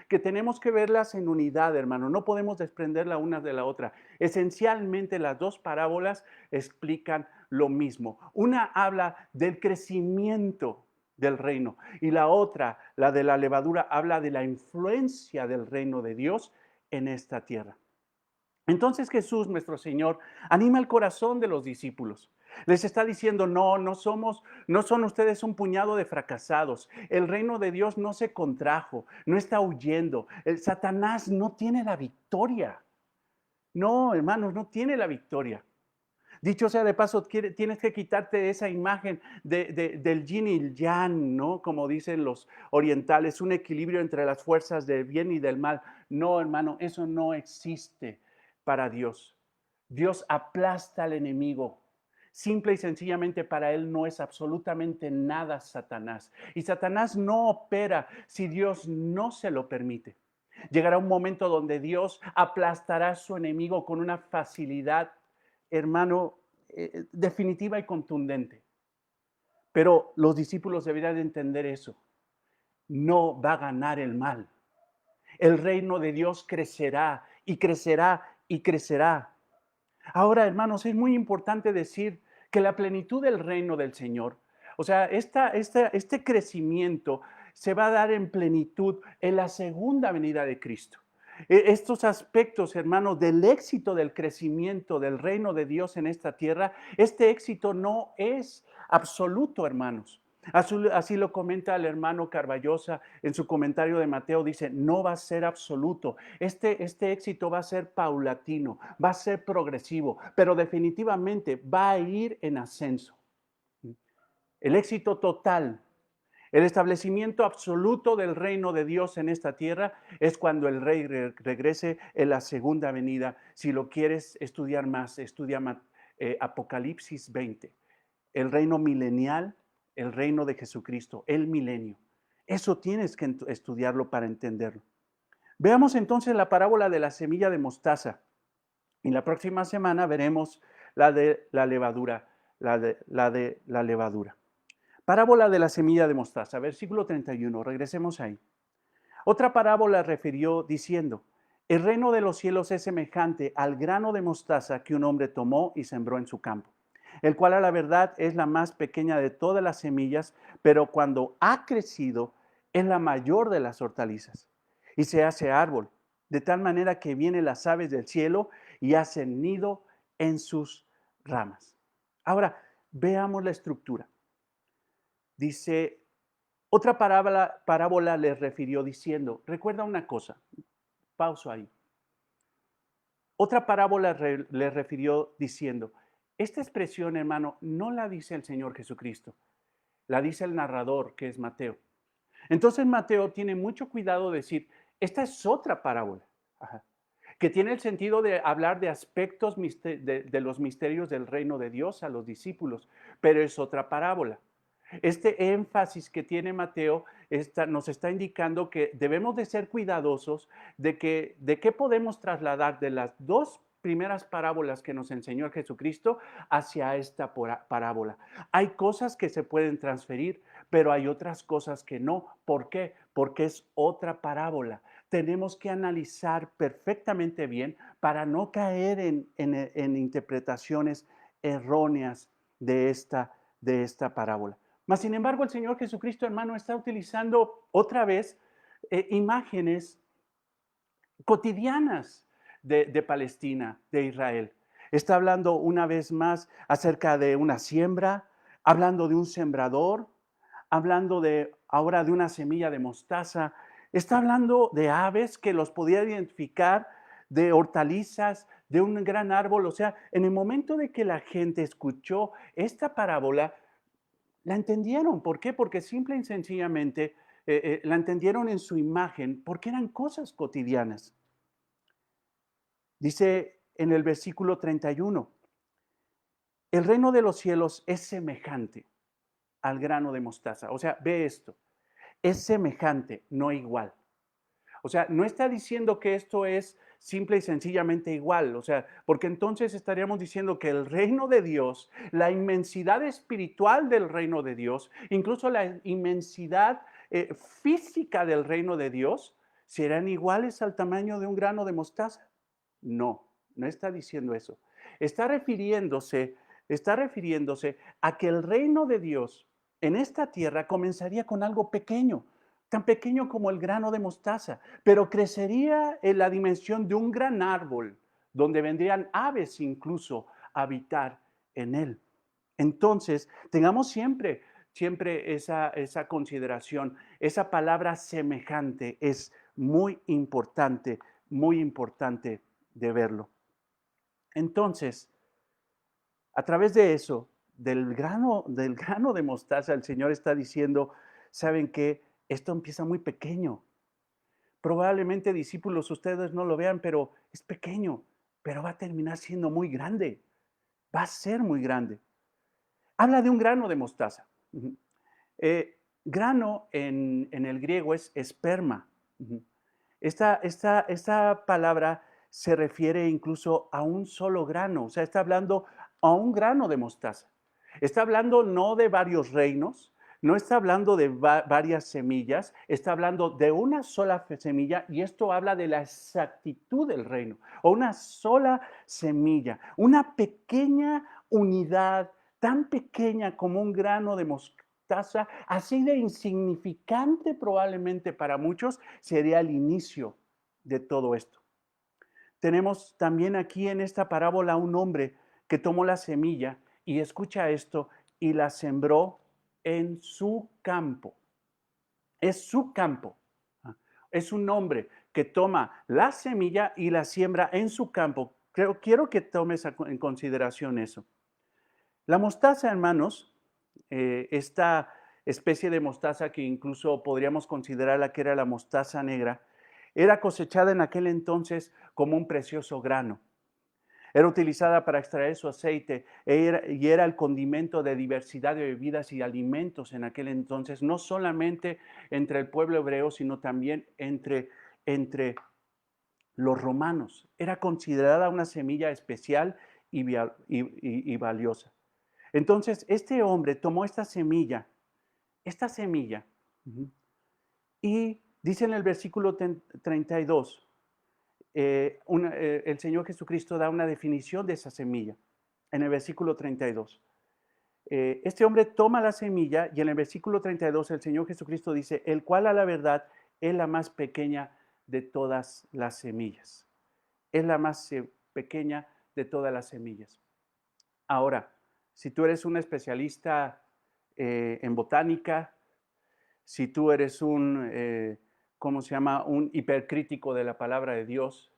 que tenemos que verlas en unidad, hermano. No podemos desprender la una de la otra. Esencialmente las dos parábolas explican lo mismo. Una habla del crecimiento del reino y la otra, la de la levadura, habla de la influencia del reino de Dios en esta tierra. Entonces Jesús, nuestro Señor, anima el corazón de los discípulos. Les está diciendo, no son ustedes un puñado de fracasados. El reino de Dios no se contrajo, no está huyendo. El Satanás no tiene la victoria. No, hermanos, no tiene la victoria. Dicho sea de paso, tienes que quitarte esa imagen del yin y el yang, ¿no? Como dicen los orientales, un equilibrio entre las fuerzas del bien y del mal. No, hermano, eso no existe para Dios. Dios aplasta al enemigo. Simple y sencillamente para él no es absolutamente nada Satanás. Y Satanás no opera si Dios no se lo permite. Llegará un momento donde Dios aplastará a su enemigo con una facilidad, hermano, definitiva y contundente. Pero los discípulos deberían entender eso. No va a ganar el mal. El reino de Dios crecerá y crecerá y crecerá. Ahora, hermanos, es muy importante decir que la plenitud del reino del Señor, o sea, este crecimiento se va a dar en plenitud en la segunda venida de Cristo. Estos aspectos, hermanos, del éxito del crecimiento del reino de Dios en esta tierra, este éxito no es absoluto, hermanos. Así lo comenta el hermano Carballosa en su comentario de Mateo, dice, no va a ser absoluto. Este éxito va a ser paulatino, va a ser progresivo, pero definitivamente va a ir en ascenso. El éxito total, el establecimiento absoluto del reino de Dios en esta tierra es cuando el rey regrese en la segunda venida. Si lo quieres estudiar más, estudia Apocalipsis 20. El reino milenial, el reino de Jesucristo, el milenio. Eso tienes que estudiarlo para entenderlo. Veamos entonces la parábola de la semilla de mostaza. Y la próxima semana veremos la de la levadura, la de la levadura. Parábola de la semilla de mostaza, versículo 31, regresemos ahí. Otra parábola refirió diciendo, el reino de los cielos es semejante al grano de mostaza que un hombre tomó y sembró en su campo, el cual a la verdad es la más pequeña de todas las semillas, pero cuando ha crecido es la mayor de las hortalizas y se hace árbol, de tal manera que vienen las aves del cielo y hacen nido en sus ramas. Ahora, veamos la estructura. Dice, otra parábola les refirió diciendo, recuerda una cosa, pauso ahí. Otra parábola les refirió diciendo, esta expresión, hermano, no la dice el Señor Jesucristo, la dice el narrador, que es Mateo. Entonces Mateo tiene mucho cuidado de decir, esta es otra parábola, que tiene el sentido de hablar de aspectos de los misterios del reino de Dios a los discípulos, pero es otra parábola. Este énfasis que tiene Mateo nos está indicando que debemos de ser cuidadosos de qué podemos trasladar de las dos primeras parábolas que nos enseñó Jesucristo hacia esta parábola. Hay cosas que se pueden transferir, pero hay otras cosas que no. ¿Por qué? Porque es otra parábola. Tenemos que analizar perfectamente bien para no caer en interpretaciones erróneas de esta parábola. Mas, sin embargo, el Señor Jesucristo, hermano, está utilizando otra vez imágenes cotidianas de Palestina, de Israel. Está hablando una vez más acerca de una siembra, hablando de un sembrador, hablando ahora de una semilla de mostaza. Está hablando de aves que los podía identificar, de hortalizas, de un gran árbol. O sea, en el momento de que la gente escuchó esta parábola, la entendieron. ¿Por qué? Porque simple y sencillamente la entendieron en su imagen, porque eran cosas cotidianas. Dice en el versículo 31, el reino de los cielos es semejante al grano de mostaza. O sea, ve esto, es semejante, no igual. O sea, no está diciendo que esto es simple y sencillamente igual, o sea, porque entonces estaríamos diciendo que el reino de Dios, la inmensidad espiritual del reino de Dios, incluso la inmensidad física del reino de Dios, ¿serán iguales al tamaño de un grano de mostaza? No, no está diciendo eso. Está refiriéndose, está refiriéndose a que el reino de Dios en esta tierra comenzaría con algo pequeño, tan pequeño como el grano de mostaza, pero crecería en la dimensión de un gran árbol, donde vendrían aves incluso a habitar en él. Entonces, tengamos siempre esa consideración. Esa palabra semejante es muy importante de verlo. Entonces, a través de eso, del grano de mostaza, el Señor está diciendo, ¿saben qué? Esto empieza muy pequeño. Probablemente, discípulos, ustedes no lo vean, pero es pequeño, pero va a terminar siendo muy grande. Va a ser muy grande. Habla de un grano de mostaza. Grano en el griego es esperma. Esta palabra se refiere incluso a un solo grano, o sea, está hablando a un grano de mostaza. Está hablando no de varios reinos, no está hablando de varias semillas, está hablando de una sola semilla, y esto habla de la exactitud del reino, o una sola semilla, una pequeña unidad, tan pequeña como un grano de mostaza, así de insignificante probablemente para muchos, sería el inicio de todo esto. Tenemos también aquí en esta parábola un hombre que tomó la semilla y escucha esto y la sembró en su campo. Es su campo. Es un hombre que toma la semilla y la siembra en su campo. Quiero que tomes en consideración eso. La mostaza, hermanos, esta especie de mostaza que incluso podríamos considerarla que era la mostaza negra, era cosechada en aquel entonces como un precioso grano. Era utilizada para extraer su aceite y era el condimento de diversidad de bebidas y alimentos en aquel entonces, no solamente entre el pueblo hebreo, sino también entre los romanos. Era considerada una semilla especial y valiosa. Entonces, este hombre tomó esta semilla, y dice en el versículo 32, el Señor Jesucristo da una definición de esa semilla, en el versículo 32. Este hombre toma la semilla y en el versículo 32 el Señor Jesucristo dice, el cual a la verdad es la más pequeña de todas las semillas. Es la más pequeña de todas las semillas. Ahora, si tú eres un especialista en botánica, si tú eres ¿cómo se llama? Un hipercrítico de la palabra de Dios,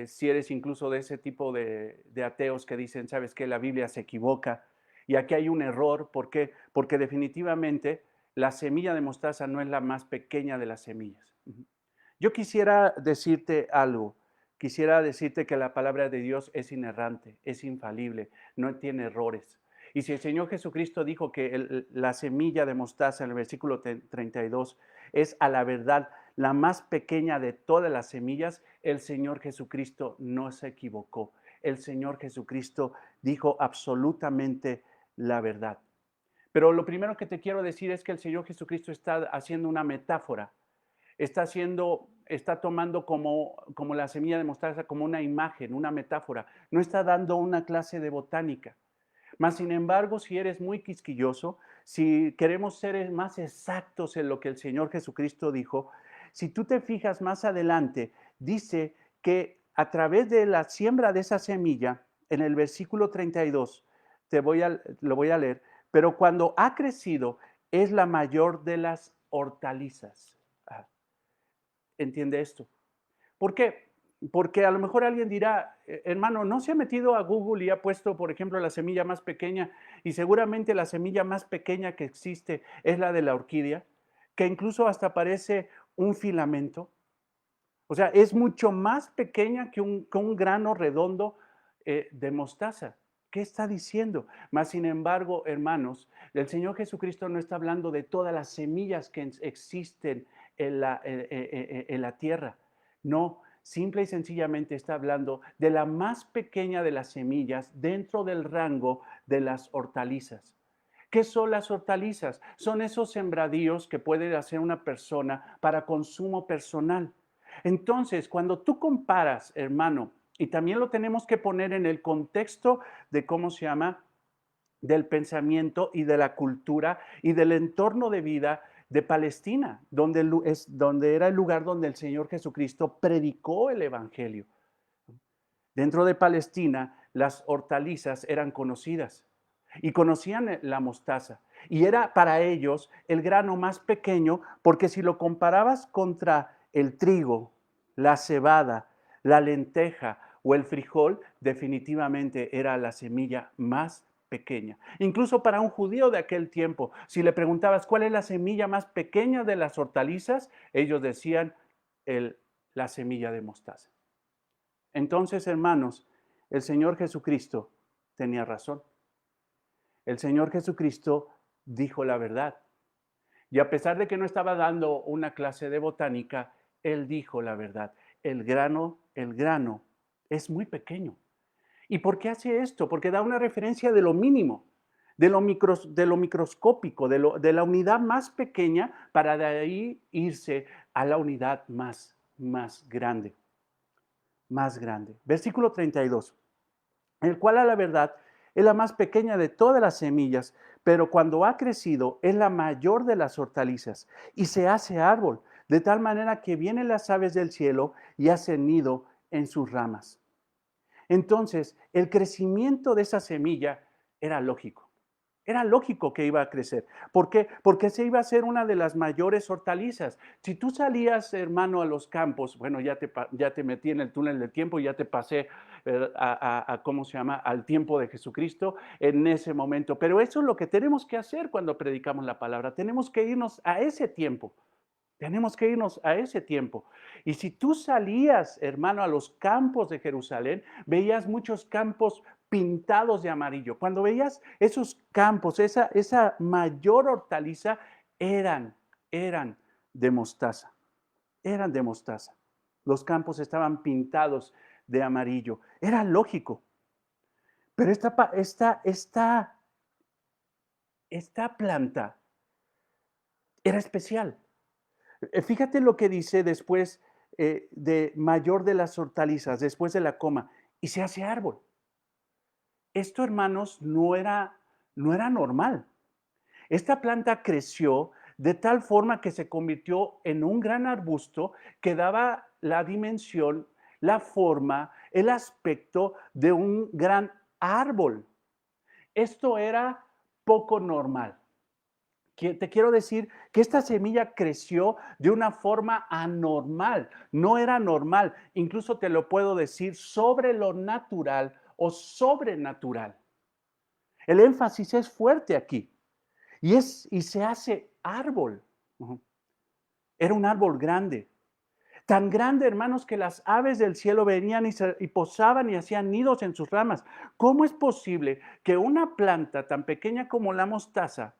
si eres incluso de ese tipo de ateos que dicen, ¿sabes qué? La Biblia se equivoca y aquí hay un error. ¿Por qué? Porque definitivamente la semilla de mostaza no es la más pequeña de las semillas. Yo quisiera decirte algo. Quisiera decirte que la palabra de Dios es inerrante, es infalible, no tiene errores. Y si el Señor Jesucristo dijo que la semilla de mostaza en el versículo 32 es a la verdad la más pequeña de todas las semillas, el Señor Jesucristo no se equivocó. El Señor Jesucristo dijo absolutamente la verdad. Pero lo primero que te quiero decir es que el Señor Jesucristo está haciendo una metáfora. Está tomando como la semilla de mostaza, como una imagen, una metáfora. No está dando una clase de botánica. Mas, sin embargo, si eres muy quisquilloso, si queremos ser más exactos en lo que el Señor Jesucristo dijo, si tú te fijas más adelante, dice que a través de la siembra de esa semilla, en el versículo 32, lo voy a leer, pero cuando ha crecido es la mayor de las hortalizas. ¿Entiende esto? ¿Por qué? Porque a lo mejor alguien dirá, hermano, ¿no se ha metido a Google y ha puesto, por ejemplo, la semilla más pequeña? Y seguramente la semilla más pequeña que existe es la de la orquídea, que incluso hasta parece un filamento. O sea, es mucho más pequeña que un grano redondo de mostaza. ¿Qué está diciendo? Mas, sin embargo, hermanos, el Señor Jesucristo no está hablando de todas las semillas que existen en la tierra. No, simple y sencillamente está hablando de la más pequeña de las semillas dentro del rango de las hortalizas. ¿Qué son las hortalizas? Son esos sembradíos que puede hacer una persona para consumo personal. Entonces, cuando tú comparas, hermano, y también lo tenemos que poner en el contexto de cómo se llama, del pensamiento y de la cultura y del entorno de vida de Palestina, donde era el lugar donde el Señor Jesucristo predicó el Evangelio. Dentro de Palestina, las hortalizas eran conocidas y conocían la mostaza. Y era para ellos el grano más pequeño, porque si lo comparabas contra el trigo, la cebada, la lenteja o el frijol, definitivamente era la semilla más pequeña. Incluso para un judío de aquel tiempo, si le preguntabas cuál es la semilla más pequeña de las hortalizas, ellos decían la semilla de mostaza. Entonces, hermanos, el Señor Jesucristo tenía razón. El Señor Jesucristo dijo la verdad. Y a pesar de que no estaba dando una clase de botánica, Él dijo la verdad. El grano es muy pequeño. ¿Y por qué hace esto? Porque da una referencia de lo mínimo, de lo microscópico, de la unidad más pequeña, para de ahí irse a la unidad más grande. Más grande. Versículo 32. El cual a la verdad es la más pequeña de todas las semillas, pero cuando ha crecido es la mayor de las hortalizas y se hace árbol, de tal manera que vienen las aves del cielo y hacen nido en sus ramas. Entonces, el crecimiento de esa semilla era lógico. Era lógico que iba a crecer. ¿Por qué? Porque se iba a ser una de las mayores hortalizas. Si tú salías, hermano, a los campos, bueno, ya te metí en el túnel del tiempo, ya te pasé ¿cómo se llama?, al tiempo de Jesucristo en ese momento. Pero eso es lo que tenemos que hacer cuando predicamos la palabra. Tenemos que irnos a ese tiempo. Tenemos que irnos a ese tiempo. Y si tú salías, hermano, a los campos de Jerusalén, veías muchos campos pintados de amarillo. Cuando veías esos campos, esa mayor hortaliza, eran de mostaza. Eran de mostaza. Los campos estaban pintados de amarillo. Era lógico. Pero esta planta era especial. Fíjate lo que dice después de mayor de las hortalizas, después de la coma, y se hace árbol. Esto, hermanos, no era normal. Esta planta creció de tal forma que se convirtió en un gran arbusto que daba la dimensión, la forma, el aspecto de un gran árbol. Esto era poco normal. Te quiero decir que esta semilla creció de una forma anormal, no era normal, incluso te lo puedo decir, sobre lo natural o sobrenatural. El énfasis es fuerte aquí y se hace árbol. Era un árbol grande. Tan grande, hermanos, que las aves del cielo venían y posaban y hacían nidos en sus ramas. ¿Cómo es posible que una planta tan pequeña como la mostaza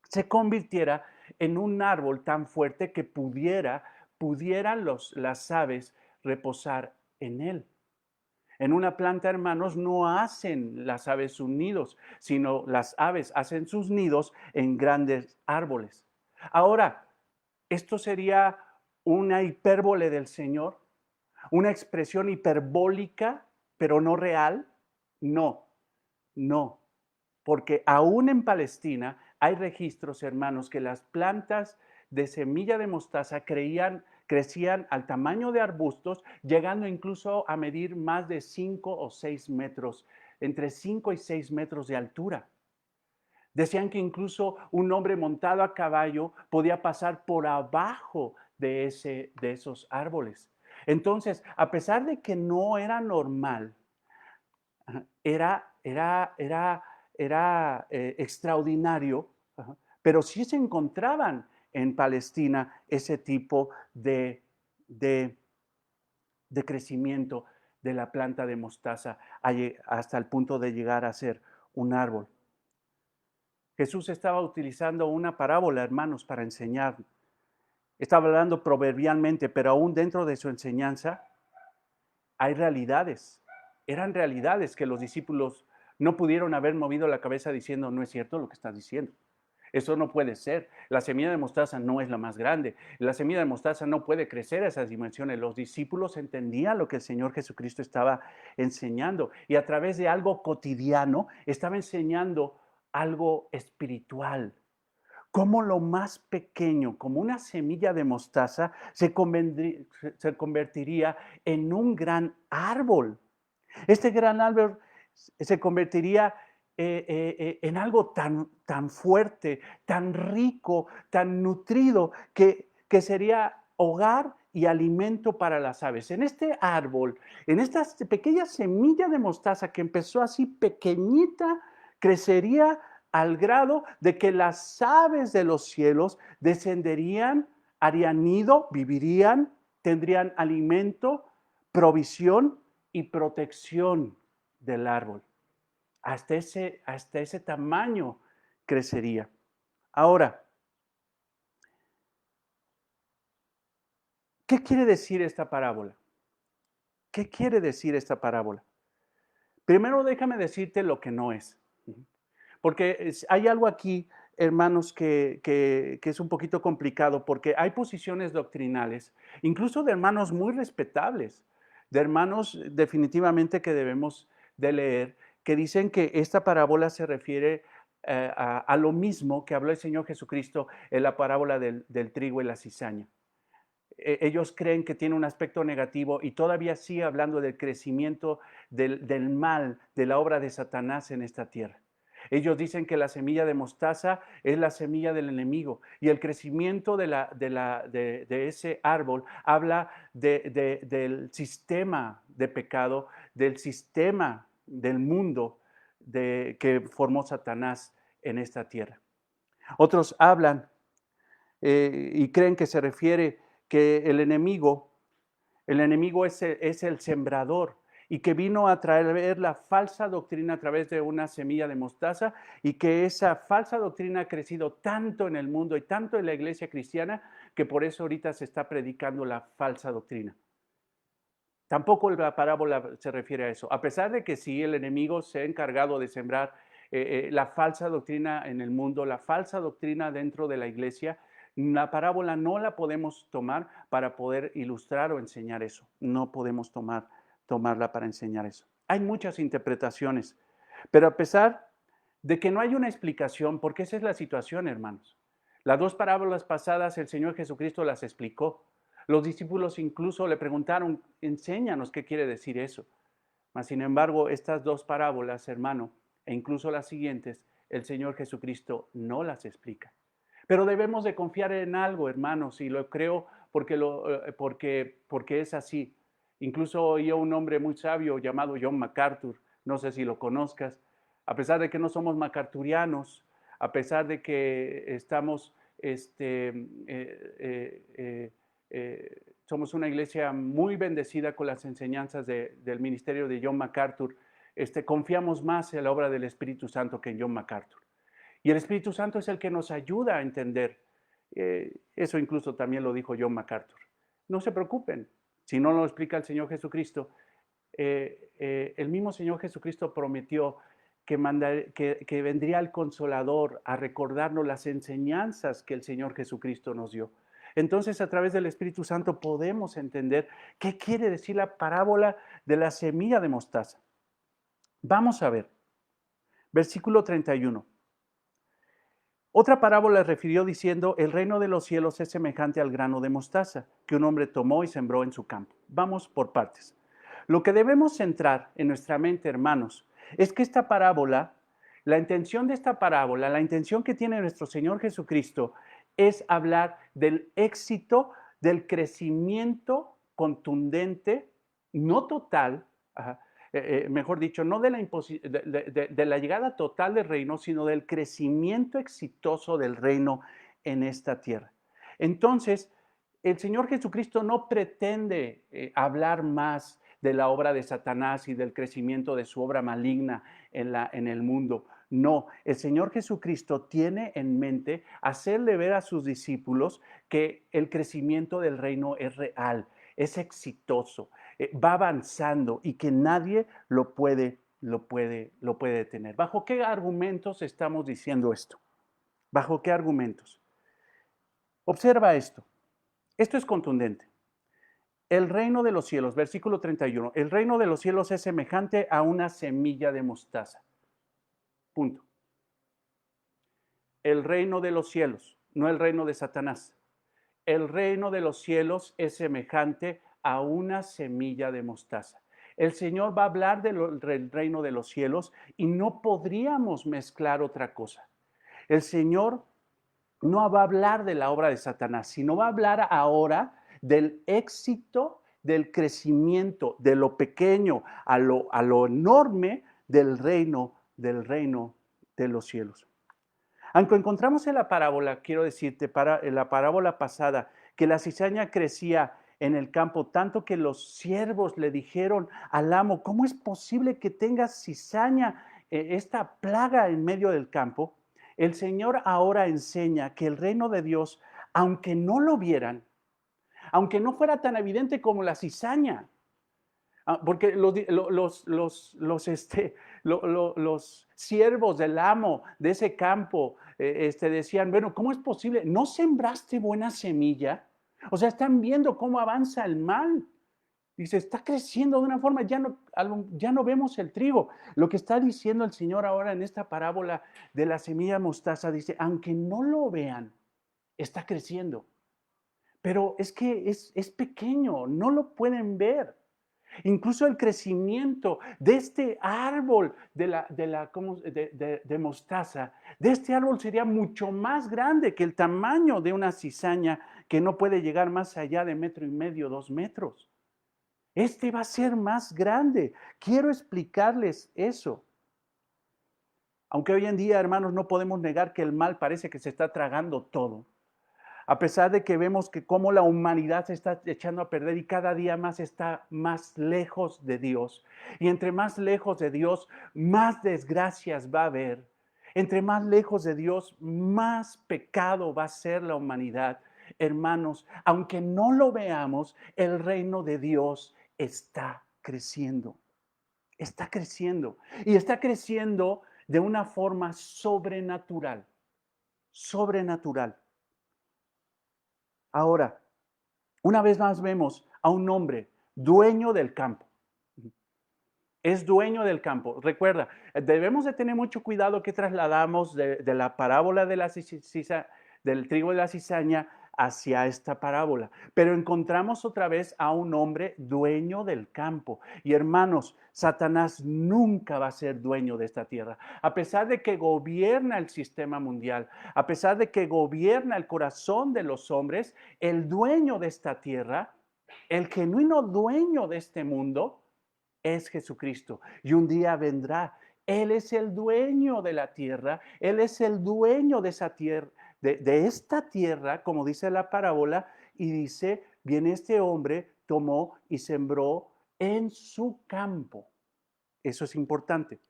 se convirtiera en un árbol tan fuerte que pudieran las aves reposar en él? En una planta, hermanos, no hacen las aves sus nidos, sino las aves hacen sus nidos en grandes árboles. Ahora, ¿esto sería una hipérbole del Señor? ¿Una expresión hiperbólica, pero no real? No, no, porque aún en Palestina hay registros, hermanos, que las plantas de semilla de mostaza crecían al tamaño de arbustos, llegando incluso a medir más de 5 o 6 metros, entre 5 y 6 metros de altura. Decían que incluso un hombre montado a caballo podía pasar por abajo de esos árboles. Entonces, a pesar de que no era normal, era, era, era, era extraordinario, pero sí se encontraban en Palestina ese tipo de, de crecimiento de la planta de mostaza hasta el punto de llegar a ser un árbol. Jesús estaba utilizando una parábola, hermanos, para enseñar. Estaba hablando proverbialmente, pero aún dentro de su enseñanza hay realidades. Eran realidades que los discípulos no pudieron haber movido la cabeza diciendo, no es cierto lo que estás diciendo. Eso no puede ser. La semilla de mostaza no es la más grande. La semilla de mostaza no puede crecer a esas dimensiones. Los discípulos entendían lo que el Señor Jesucristo estaba enseñando y a través de algo cotidiano estaba enseñando algo espiritual. Cómo lo más pequeño, como una semilla de mostaza, se convertiría en un gran árbol. Este gran árbol se convertiría en algo tan fuerte, tan rico, tan nutrido, que sería hogar y alimento para las aves. En este árbol, en esta pequeña semilla de mostaza que empezó así pequeñita, crecería al grado de que las aves de los cielos descenderían, harían nido, vivirían, tendrían alimento, provisión y protección del árbol. Hasta ese tamaño crecería. Ahora, ¿qué quiere decir esta parábola? ¿Qué quiere decir esta parábola? Primero déjame decirte lo que no es. Porque hay algo aquí, hermanos, que es un poquito complicado, porque hay posiciones doctrinales, incluso de hermanos muy respetables, de hermanos definitivamente que debemos de leer, que dicen que esta parábola se refiere a lo mismo que habló el Señor Jesucristo en la parábola del trigo y la cizaña. Ellos creen que tiene un aspecto negativo y todavía sigue hablando del crecimiento del mal, de la obra de Satanás en esta tierra. Ellos dicen que la semilla de mostaza es la semilla del enemigo y el crecimiento de ese árbol habla del sistema de pecado, del sistema del mundo que formó Satanás en esta tierra. Otros hablan y creen que se refiere que el enemigo es el sembrador y que vino a traer la falsa doctrina a través de una semilla de mostaza y que esa falsa doctrina ha crecido tanto en el mundo y tanto en la iglesia cristiana que por eso ahorita se está predicando la falsa doctrina. Tampoco la parábola se refiere a eso, a pesar de que sí, el enemigo se ha encargado de sembrar la falsa doctrina en el mundo, la falsa doctrina dentro de la iglesia. La parábola no la podemos tomar para poder ilustrar o enseñar eso. No podemos tomarla para enseñar eso. Hay muchas interpretaciones, pero a pesar de que no hay una explicación, porque esa es la situación, hermanos. Las dos parábolas pasadas el Señor Jesucristo las explicó. Los discípulos incluso le preguntaron, enséñanos qué quiere decir eso. Mas, sin embargo, estas dos parábolas, hermano, e incluso las siguientes, el Señor Jesucristo no las explica. Pero debemos de confiar en algo, hermanos, y lo creo porque es así. Incluso oí a un hombre muy sabio llamado John MacArthur, no sé si lo conozcas, a pesar de que no somos macarturianos, a pesar de que estamos Somos una iglesia muy bendecida con las enseñanzas del ministerio de John MacArthur. Confiamos más en la obra del Espíritu Santo que en John MacArthur. Y el Espíritu Santo es el que nos ayuda a entender. Eso incluso también lo dijo John MacArthur. No se preocupen, si no lo explica el Señor Jesucristo. El mismo Señor Jesucristo prometió que vendría el Consolador a recordarnos las enseñanzas que el Señor Jesucristo nos dio. Entonces, a través del Espíritu Santo podemos entender qué quiere decir la parábola de la semilla de mostaza. Vamos a ver, versículo 31. Otra parábola refirió diciendo, el reino de los cielos es semejante al grano de mostaza que un hombre tomó y sembró en su campo. Vamos por partes. Lo que debemos centrar en nuestra mente, hermanos, es que esta parábola, la intención de esta parábola, la intención que tiene nuestro Señor Jesucristo es hablar del éxito, del crecimiento contundente, no total, mejor dicho, no de la llegada total del reino, sino del crecimiento exitoso del reino en esta tierra. Entonces, el Señor Jesucristo no pretende hablar más de la obra de Satanás y del crecimiento de su obra maligna en el mundo. No, el Señor Jesucristo tiene en mente hacerle ver a sus discípulos que el crecimiento del reino es real, es exitoso, va avanzando y que nadie lo puede detener. ¿Bajo qué argumentos estamos diciendo esto? ¿Bajo qué argumentos? Observa esto. Esto es contundente. El reino de los cielos, versículo 31, el reino de los cielos es semejante a una semilla de mostaza. Punto. El reino de los cielos, no el reino de Satanás. El reino de los cielos es semejante a una semilla de mostaza. El Señor va a hablar del reino de los cielos y no podríamos mezclar otra cosa. El Señor no va a hablar de la obra de Satanás, sino va a hablar ahora del éxito, del crecimiento, de lo pequeño a lo enorme del reino de los cielos. Aunque encontramos en la parábola, quiero decirte, en la parábola pasada, que la cizaña crecía en el campo, tanto que los siervos le dijeron al amo, ¿cómo es posible que tengas cizaña, esta plaga en medio del campo? El Señor ahora enseña que el reino de Dios, aunque no lo vieran, aunque no fuera tan evidente como la cizaña, porque los siervos del amo de ese campo decían, bueno, ¿cómo es posible? ¿No sembraste buena semilla? O sea, están viendo cómo avanza el mal. Dice, está creciendo de una forma, ya no vemos el trigo. Lo que está diciendo el Señor ahora en esta parábola de la semilla mostaza, dice, aunque no lo vean, está creciendo. Pero es que es pequeño, no lo pueden ver. Incluso el crecimiento de este árbol de mostaza, de este árbol sería mucho más grande que el tamaño de una cizaña que no puede llegar más allá de 1,5 metros, 2 metros. Este va a ser más grande. Quiero explicarles eso. Aunque hoy en día, hermanos, no podemos negar que el mal parece que se está tragando todo. A pesar de que vemos que cómo la humanidad se está echando a perder y cada día más está más lejos de Dios. Y entre más lejos de Dios, más desgracias va a haber. Entre más lejos de Dios, más pecado va a ser la humanidad. Hermanos, aunque no lo veamos, el reino de Dios está creciendo. Está creciendo. Y está creciendo de una forma sobrenatural. Sobrenatural. Ahora, una vez más vemos a un hombre dueño del campo. Es dueño del campo. Recuerda, debemos de tener mucho cuidado que trasladamos de la parábola del trigo de la cizaña hacia esta parábola. Pero encontramos otra vez a un hombre dueño del campo. Y hermanos, Satanás nunca va a ser dueño de esta tierra. A pesar de que gobierna el sistema mundial, a pesar de que gobierna el corazón de los hombres, el dueño de esta tierra, el genuino dueño de este mundo, es Jesucristo. Y un día vendrá. Él es el dueño de la tierra. Él es el dueño de esa tierra, de esta tierra, como dice la parábola, y dice, Viene este hombre, tomó y sembró en su campo. Eso es importante.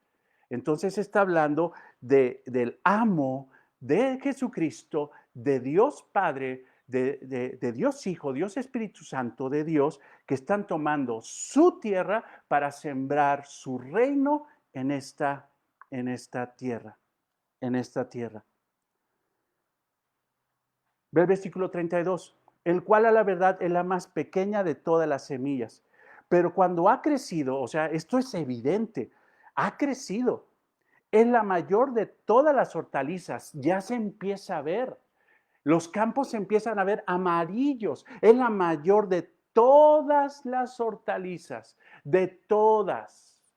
Entonces está hablando del amo de Jesucristo, de Dios Padre, de Dios Hijo, Dios Espíritu Santo, de Dios, que están tomando su tierra para sembrar su reino en esta tierra, en esta tierra. Ve el versículo 32, el cual a la verdad es la más pequeña de todas las semillas, pero cuando ha crecido, o sea, esto es evidente, ha crecido, es la mayor de todas las hortalizas, ya se empieza a ver. Los campos se empiezan a ver amarillos, es la mayor de todas las hortalizas, de todas,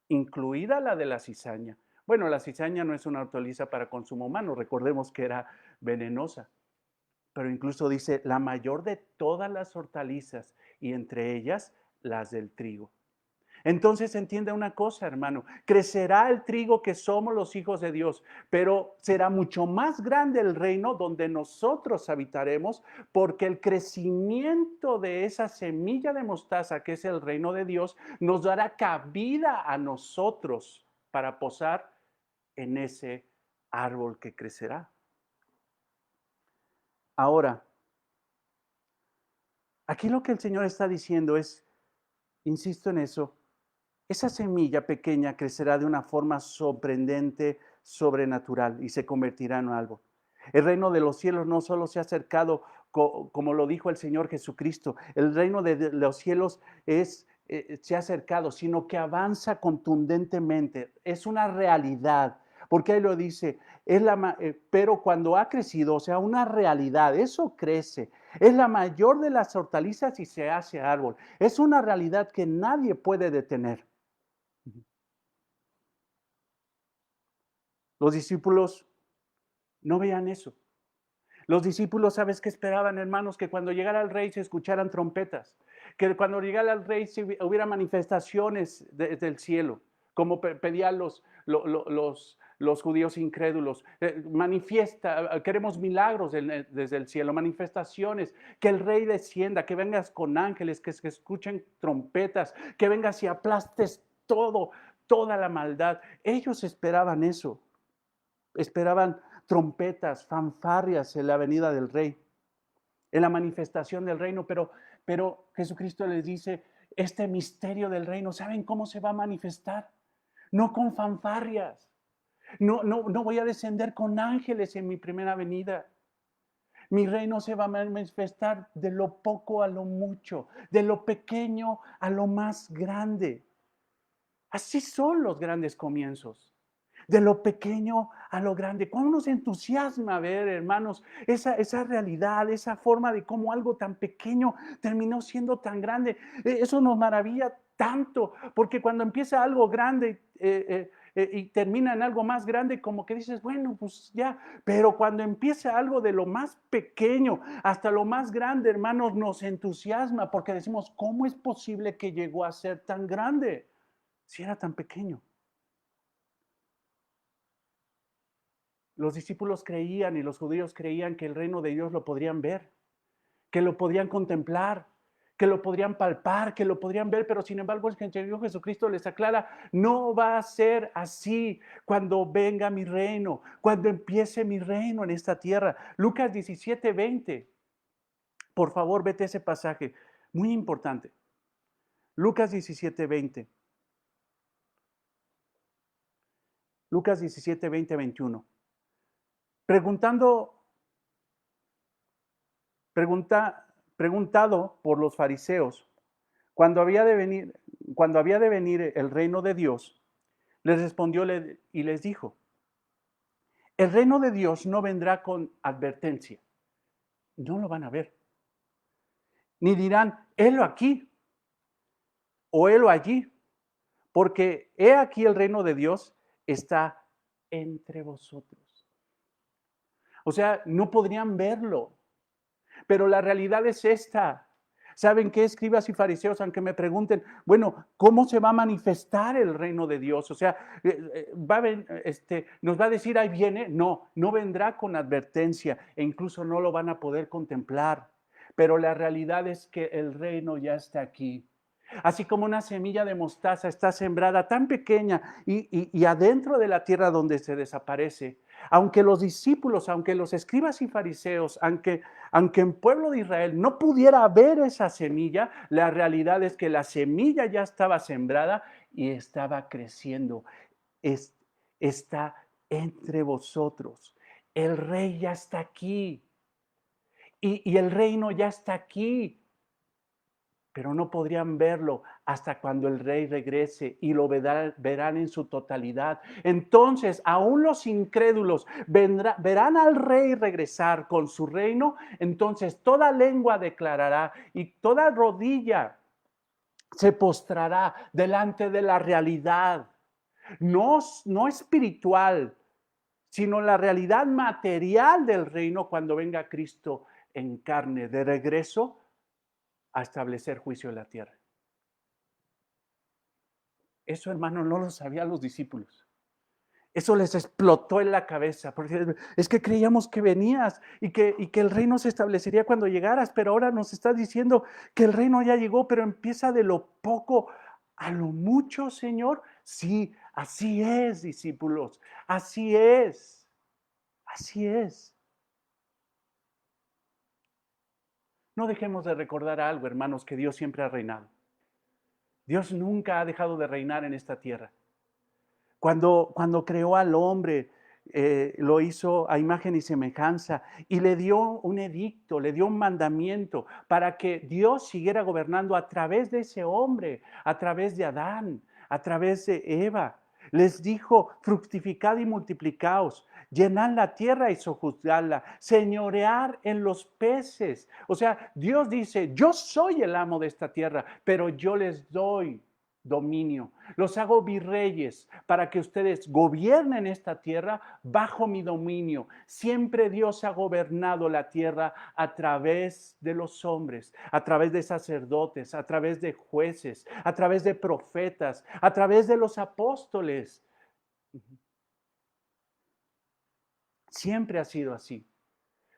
incluida la de la cizaña. Bueno, la cizaña no es una hortaliza para consumo humano, recordemos que era venenosa, pero incluso dice la mayor de todas las hortalizas y entre ellas las del trigo. Entonces entiende una cosa, hermano, crecerá el trigo que somos los hijos de Dios, pero será mucho más grande el reino donde nosotros habitaremos, porque el crecimiento de esa semilla de mostaza, que es el reino de Dios, nos dará cabida a nosotros para posar en ese árbol que crecerá. Ahora, aquí lo que el Señor está diciendo es, insisto en eso, esa semilla pequeña crecerá de una forma sorprendente, sobrenatural y se convertirá en algo. El reino de los cielos no solo se ha acercado, como lo dijo el Señor Jesucristo, el reino de los cielos se ha acercado, sino que avanza contundentemente, es una realidad. Porque ahí lo dice, pero cuando ha crecido, o sea, una realidad, eso crece, es la mayor de las hortalizas y se hace árbol. Es una realidad que nadie puede detener. Los discípulos no veían eso. Los discípulos, ¿sabes qué esperaban, hermanos? Que cuando llegara el rey se escucharan trompetas, que cuando llegara el rey hubiera manifestaciones del cielo, como pedían los judíos incrédulos. Manifiesta, queremos milagros desde el cielo, manifestaciones, que el rey descienda, que vengas con ángeles, que escuchen trompetas, que vengas y aplastes toda la maldad. Ellos esperaban eso. Esperaban trompetas, fanfarrias en la venida del rey, en la manifestación del reino, pero Jesucristo les dice, este misterio del reino, ¿saben cómo se va a manifestar? No con fanfarrias, no voy a descender con ángeles en mi primera venida. Mi reino se va a manifestar de lo poco a lo mucho, de lo pequeño a lo más grande. Así son los grandes comienzos. De lo pequeño a lo grande. ¿Cómo nos entusiasma ver, hermanos, esa realidad, esa forma de cómo algo tan pequeño terminó siendo tan grande? Eso nos maravilla tanto, porque cuando empieza algo grande y termina en algo más grande, como que dices, bueno, pues ya, pero cuando empieza algo de lo más pequeño hasta lo más grande, hermanos, nos entusiasma, porque decimos, ¿cómo es posible que llegó a ser tan grande si era tan pequeño? Los discípulos creían y los judíos creían que el reino de Dios lo podrían ver, que lo podrían contemplar, que lo podrían palpar, que lo podrían ver, pero sin embargo el Señor Jesucristo les aclara, no va a ser así cuando venga mi reino, cuando empiece mi reino en esta tierra. Lucas 17:20. Por favor, vete ese pasaje, muy importante. Lucas 17:20. Lucas 17:20, 21. Preguntando preguntado por los fariseos, cuando había de venir el reino de Dios, les respondió y les dijo, el reino de Dios no vendrá con advertencia, no lo van a ver, ni dirán, helo aquí o helo allí, porque he aquí el reino de Dios está entre vosotros. O sea, no podrían verlo, pero la realidad es esta. ¿Saben qué, escribas y fariseos? Aunque me pregunten, bueno, ¿cómo se va a manifestar el reino de Dios? O sea, ¿nos va a decir ahí viene? No vendrá con advertencia e incluso no lo van a poder contemplar. pero la realidad es que el reino ya está aquí. Así como una semilla de mostaza está sembrada tan pequeña y adentro de la tierra donde se desaparece, aunque los discípulos, aunque los escribas y fariseos, aunque el pueblo de Israel no pudiera ver esa semilla, la realidad es que la semilla ya estaba sembrada y estaba creciendo. Está entre vosotros. El rey ya está aquí y el reino ya está aquí, pero no podrían verlo hasta cuando el rey regrese y lo verán en su totalidad. Entonces, aún los incrédulos verán al rey regresar con su reino, entonces toda lengua declarará y toda rodilla se postrará delante de la realidad, no espiritual, sino la realidad material del reino cuando venga Cristo en carne de regreso a establecer juicio en la tierra. Eso, hermano, no lo sabían los discípulos. Eso les explotó en la cabeza, porque es que creíamos que venías y que el reino se establecería cuando llegaras, pero ahora nos estás diciendo que el reino ya llegó, pero empieza de lo poco a lo mucho, Señor. Sí, así es, discípulos, así es, así es. No dejemos de recordar algo, hermanos, que Dios siempre ha reinado. Dios nunca ha dejado de reinar en esta tierra. Cuando creó al hombre, lo hizo a imagen y semejanza y le dio un edicto, le dio un mandamiento para que Dios siguiera gobernando a través de ese hombre, a través de Adán, a través de Eva. Les dijo, fructificad y multiplicaos, llenad la tierra y sojuzgadla, señorear en los peces. O sea, Dios dice, yo soy el amo de esta tierra, pero yo les doy dominio. Los hago virreyes para que ustedes gobiernen esta tierra bajo mi dominio. Siempre Dios ha gobernado la tierra a través de los hombres, a través de sacerdotes, a través de jueces, a través de profetas, a través de los apóstoles. Siempre ha sido así.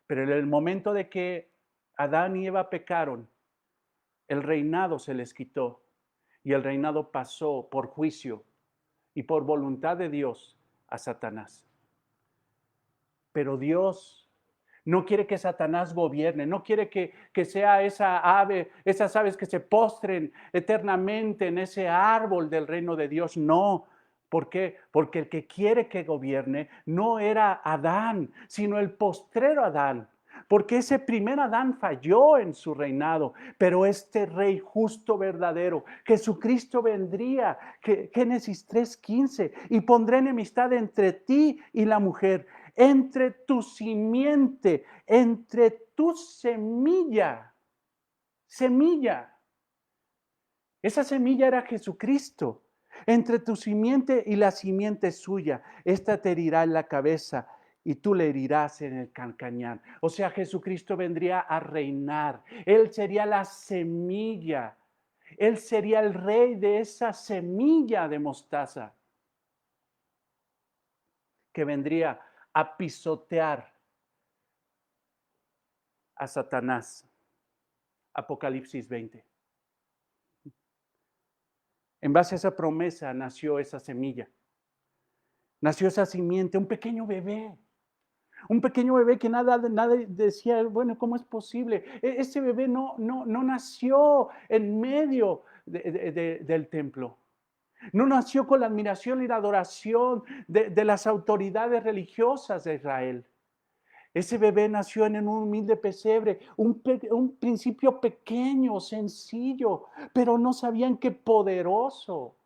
Pero en el momento de que Adán y Eva pecaron, el reinado se les quitó y el reinado pasó por juicio y por voluntad de Dios a Satanás. Pero Dios no quiere que Satanás gobierne, no quiere que sea esas aves que se postren eternamente en ese árbol del reino de Dios. No. ¿Por qué? Porque el que quiere que gobierne no era Adán, sino el postrero Adán. Porque ese primer Adán falló en su reinado, pero este rey justo verdadero, Jesucristo vendría, Génesis 3:15, y pondré enemistad entre ti y la mujer, entre tu simiente, entre tu semilla. Semilla. Esa semilla era Jesucristo. Entre tu simiente y la simiente suya, esta te herirá en la cabeza y tú le herirás en el calcañar. O sea, Jesucristo vendría a reinar. Él sería la semilla. Él sería el rey de esa semilla de mostaza que vendría a pisotear a Satanás. Apocalipsis 20. En base a esa promesa nació esa semilla. Nació esa simiente, un pequeño bebé. Un pequeño bebé que nada decía, bueno, ¿cómo es posible? Ese bebé no nació en medio del templo. No nació con la admiración y la adoración de las autoridades religiosas de Israel. Ese bebé nació en un humilde pesebre, un principio pequeño, sencillo, pero no sabían qué poderoso.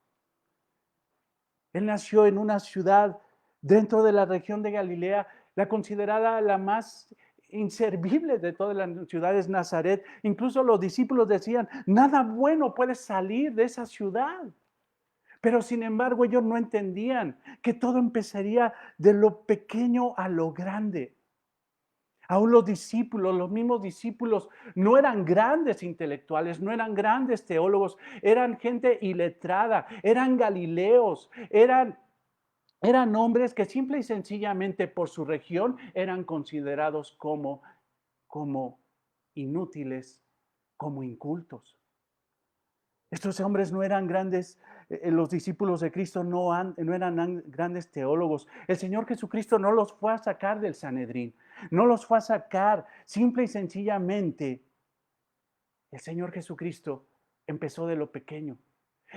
Él nació en una ciudad dentro de la región de Galilea, la considerada la más inservible de todas las ciudades, Nazaret. Incluso los discípulos decían, nada bueno puede salir de esa ciudad. Pero sin embargo ellos no entendían que todo empezaría de lo pequeño a lo grande. Aún los discípulos, los mismos discípulos, no eran grandes intelectuales, no eran grandes teólogos, eran gente iletrada, eran galileos, eran hombres que simple y sencillamente por su región eran considerados como inútiles como incultos. Estos hombres no eran grandes, los discípulos de Cristo no eran grandes teólogos. El Señor Jesucristo no los fue a sacar del Sanedrín, no los fue a sacar. Simple y sencillamente, el Señor Jesucristo empezó de lo pequeño.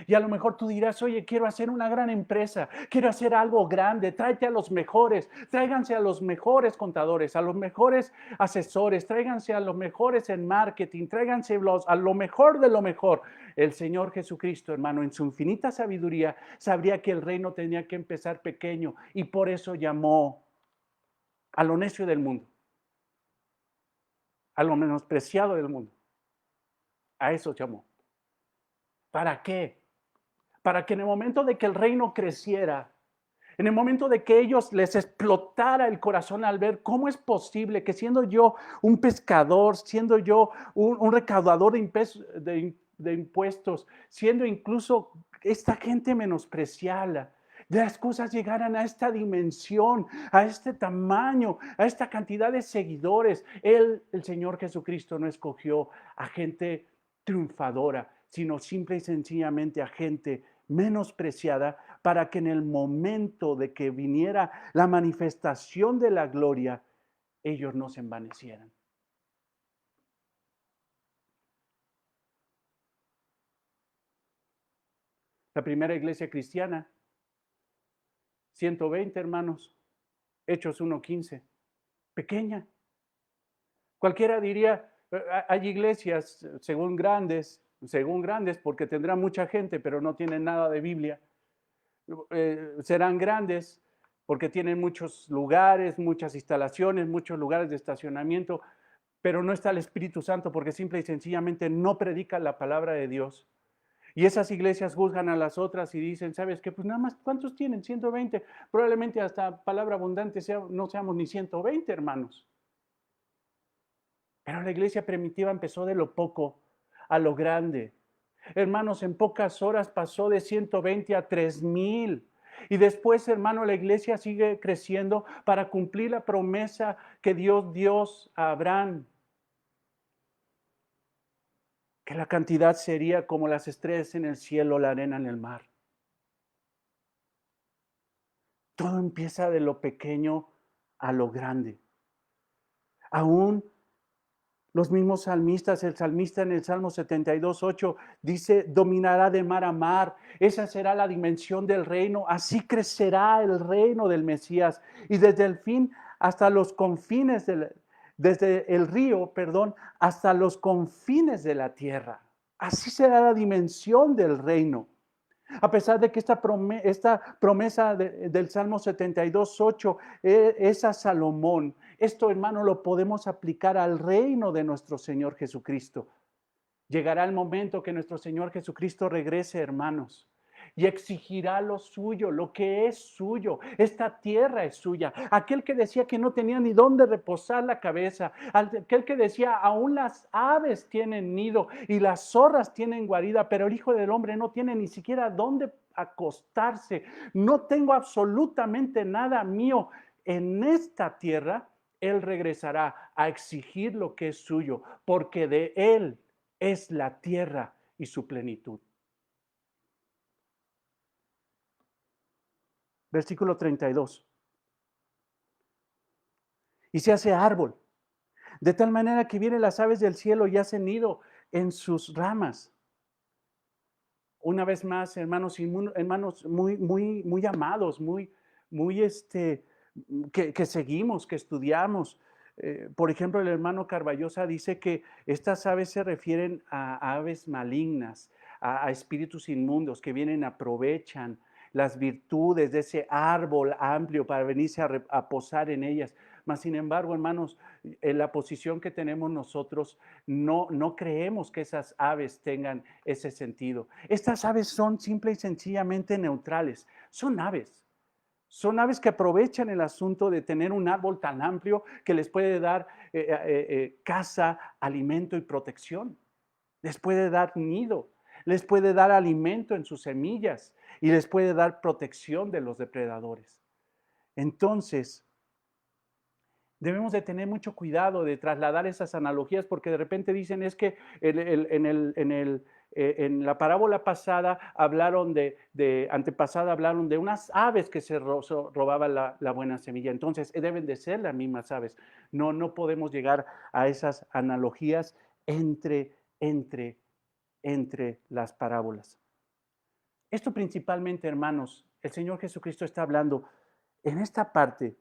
Y a lo mejor tú dirás, oye, quiero hacer una gran empresa, quiero hacer algo grande, tráete a los mejores, tráiganse a los mejores contadores, a los mejores asesores, tráiganse a los mejores en marketing, tráiganse a lo mejor de lo mejor. El Señor Jesucristo, hermano, en su infinita sabiduría, sabría que el reino tenía que empezar pequeño y por eso llamó a lo necio del mundo, a lo menospreciado del mundo. A eso llamó. ¿Para qué? Para que en el momento de que el reino creciera, en el momento de que ellos les explotara el corazón al ver cómo es posible que siendo yo un pescador, siendo yo un recaudador de impuestos, siendo incluso esta gente menospreciada, las cosas llegaran a esta dimensión, a este tamaño, a esta cantidad de seguidores. El Señor Jesucristo no escogió a gente triunfadora, sino simple y sencillamente a gente menospreciada, para que en el momento de que viniera la manifestación de la gloria, ellos no se envanecieran. La primera iglesia cristiana, 120 hermanos, Hechos 1:15, pequeña. Cualquiera diría, hay iglesias según grandes porque tendrán mucha gente, pero no tienen nada de Biblia. Serán grandes porque tienen muchos lugares, muchas instalaciones, muchos lugares de estacionamiento, pero no está el Espíritu Santo porque simple y sencillamente no predican la palabra de Dios. Y esas iglesias juzgan a las otras y dicen, ¿sabes qué? Pues nada más, ¿cuántos tienen? 120. Probablemente hasta palabra abundante no seamos ni 120, hermanos. Pero la iglesia primitiva empezó de lo poco a lo grande. Hermanos, en pocas horas pasó de 120 a 3,000. Y después, hermano, la iglesia sigue creciendo para cumplir la promesa que Dios dio a Abraham. Que la cantidad sería como las estrellas en el cielo, la arena en el mar. Todo empieza de lo pequeño a lo grande. Aún los mismos salmistas, el salmista en el Salmo 72:8 dice, dominará de mar a mar. Esa será la dimensión del reino. Así crecerá el reino del Mesías. Y desde el fin hasta los confines, desde el río, hasta los confines de la tierra. Así será la dimensión del reino. A pesar de que esta promesa del Salmo 72:8 es a Salomón, esto, hermano, lo podemos aplicar al reino de nuestro Señor Jesucristo. Llegará el momento que nuestro Señor Jesucristo regrese, hermanos, y exigirá lo suyo, lo que es suyo. Esta tierra es suya. Aquel que decía que no tenía ni dónde reposar la cabeza, aquel que decía, aún las aves tienen nido y las zorras tienen guarida, pero el Hijo del Hombre no tiene ni siquiera dónde acostarse. No tengo absolutamente nada mío en esta tierra. Él regresará a exigir lo que es suyo, porque de Él es la tierra y su plenitud. Versículo 32. Y se hace árbol, de tal manera que vienen las aves del cielo y hacen nido en sus ramas. Una vez más, hermanos muy amados, que seguimos, que estudiamos. Por ejemplo, el hermano Carballosa dice que estas aves se refieren a aves malignas, a espíritus inmundos que vienen, aprovechan las virtudes de ese árbol amplio para venirse a posar en ellas. Mas, sin embargo, hermanos, en la posición que tenemos nosotros, no creemos que esas aves tengan ese sentido. Estas aves son simple y sencillamente neutrales. Son aves. Son aves que aprovechan el asunto de tener un árbol tan amplio que les puede dar casa, alimento y protección. Les puede dar nido, les puede dar alimento en sus semillas y les puede dar protección de los depredadores. Entonces, Debemos de tener mucho cuidado de trasladar esas analogías porque de repente dicen es que en la parábola pasada hablaron antepasada hablaron de unas aves que se robaban la buena semilla. Entonces deben de ser las mismas aves. No, no podemos llegar a esas analogías entre, entre las parábolas. Esto principalmente, hermanos, el Señor Jesucristo está hablando en esta parte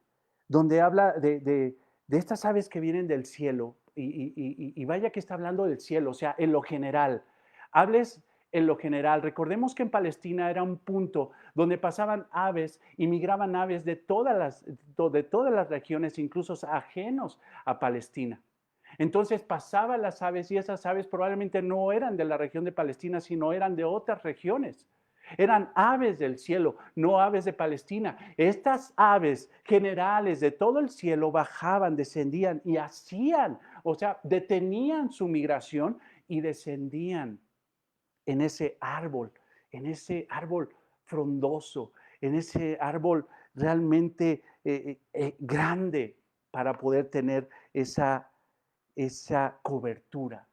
donde habla de estas aves que vienen del cielo, y vaya que está hablando del cielo, o sea, en lo general. Hables en lo general. Recordemos que en Palestina era un punto donde pasaban aves y migraban aves de todas las regiones, incluso ajenos a Palestina. Entonces pasaban las aves y esas aves probablemente no eran de la región de Palestina, sino eran de otras regiones. Eran aves del cielo, no aves de Palestina. Estas aves generales de todo el cielo bajaban, descendían y hacían, o sea, detenían su migración y descendían en ese árbol frondoso, en ese árbol realmente grande para poder tener esa cobertura.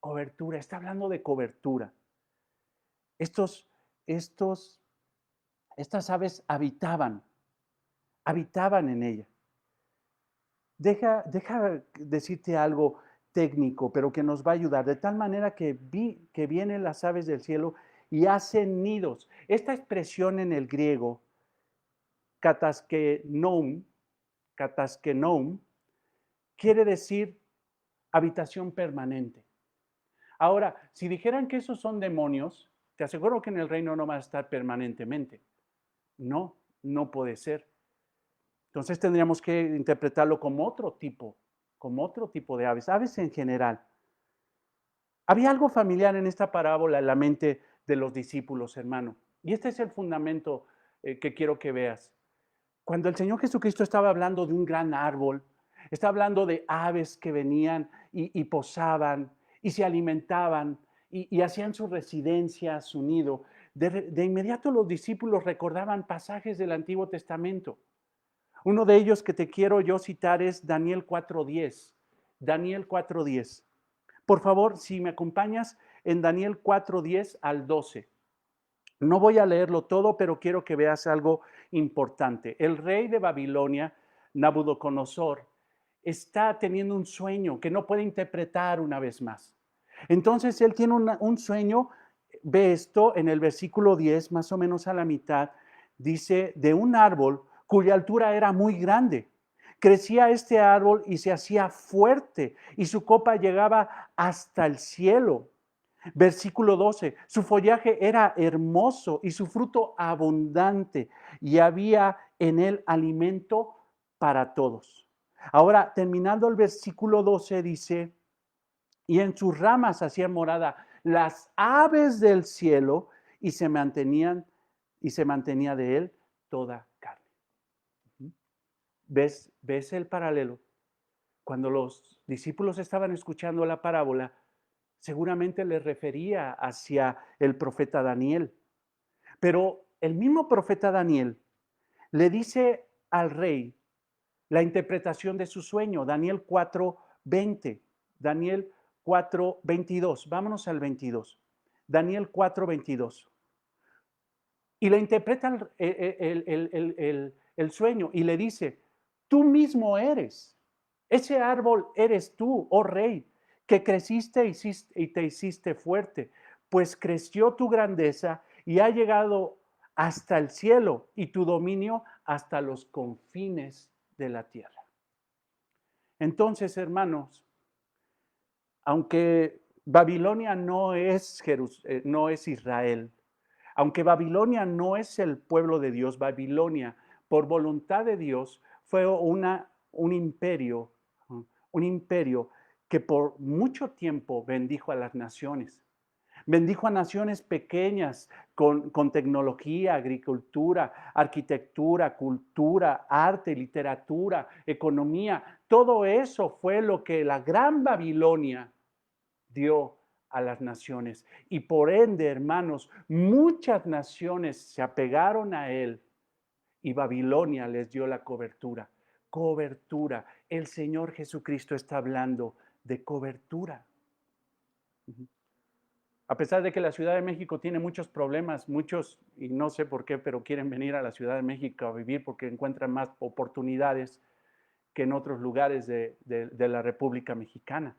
Cobertura, está hablando de cobertura. Estos, estos, estas aves habitaban en ella. Deja decirte algo técnico, pero que nos va a ayudar, de tal manera que vienen las aves del cielo y hacen nidos. Esta expresión en el griego, kataskenoum, quiere decir habitación permanente. Ahora, si dijeran que esos son demonios, te aseguro que en el reino no va a estar permanentemente. No, no puede ser. Entonces tendríamos que interpretarlo como otro tipo de aves, aves en general. Había algo familiar en esta parábola en la mente de los discípulos, hermano. Y este es el fundamento que quiero que veas. Cuando el Señor Jesucristo estaba hablando de un gran árbol, está hablando de aves que venían y posaban y se alimentaban y hacían su residencia, su nido. De inmediato los discípulos recordaban pasajes del Antiguo Testamento. Uno de ellos que te quiero yo citar es Daniel 4:10. Daniel 4:10. Por favor, si me acompañas en Daniel 4:10 al 12. No voy a leerlo todo, pero quiero que veas algo importante. El rey de Babilonia, Nabucodonosor, está teniendo un sueño que no puede interpretar una vez más. Entonces él tiene un sueño, ve esto en el versículo 10, más o menos a la mitad, dice, de un árbol cuya altura era muy grande. Crecía este árbol y se hacía fuerte y su copa llegaba hasta el cielo. Versículo 12, su follaje era hermoso y su fruto abundante y había en él alimento para todos. Ahora, terminando el versículo 12, dice, y en sus ramas hacían morada las aves del cielo y se mantenía de él toda carne. ¿Ves el paralelo? Cuando los discípulos estaban escuchando la parábola, seguramente les refería hacia el profeta Daniel. Pero el mismo profeta Daniel le dice al rey la interpretación de su sueño, Daniel 4:20, Daniel 4:22, vámonos al 22, Daniel 4:22. Y le interpreta el sueño y le dice, tú mismo eres, ese árbol eres tú, oh rey, que creciste y te hiciste fuerte, pues creció tu grandeza y ha llegado hasta el cielo y tu dominio hasta los confines de la tierra. Entonces, hermanos, aunque Babilonia no es Israel, aunque Babilonia no es el pueblo de Dios, Babilonia, por voluntad de Dios, fue un imperio que por mucho tiempo bendijo a las naciones. Bendijo a naciones pequeñas con tecnología, agricultura, arquitectura, cultura, arte, literatura, economía. Todo eso fue lo que la gran Babilonia dio a las naciones. Y por ende, hermanos, muchas naciones se apegaron a él y Babilonia les dio la cobertura. cobertura. El Señor Jesucristo está hablando de cobertura. A pesar de que la Ciudad de México tiene muchos problemas, muchos, y no sé por qué, pero quieren venir a la Ciudad de México a vivir porque encuentran más oportunidades que en otros lugares de la República Mexicana.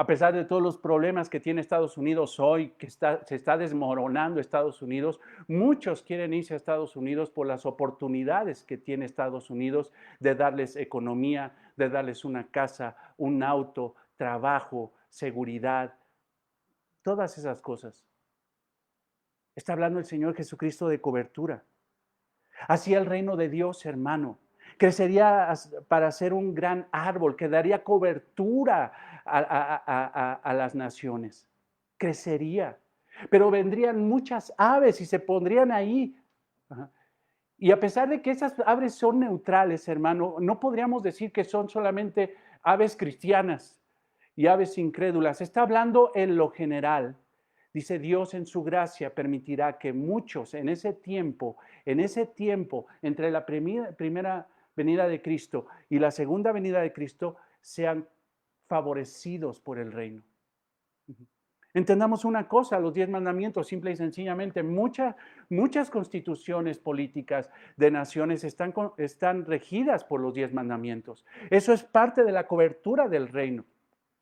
A pesar de todos los problemas que tiene Estados Unidos hoy, que se está desmoronando Estados Unidos, muchos quieren irse a Estados Unidos por las oportunidades que tiene Estados Unidos de darles economía, de darles una casa, un auto, trabajo, seguridad, todas esas cosas. Está hablando el Señor Jesucristo de cobertura. Así el reino de Dios, hermano, crecería para ser un gran árbol que daría cobertura a las naciones. Crecería. Pero vendrían muchas aves y se pondrían ahí. Y a pesar de que esas aves son neutrales, hermano, no podríamos decir que son solamente aves cristianas y aves incrédulas. Está hablando en lo general. Dice, Dios en su gracia permitirá que muchos en ese tiempo, entre la primera venida de Cristo y la segunda venida de Cristo, sean favorecidos por el reino. Entendamos una cosa, los 10 mandamientos, simple y sencillamente, muchas constituciones políticas de naciones están regidas por los 10 mandamientos. Eso es parte de la cobertura del reino.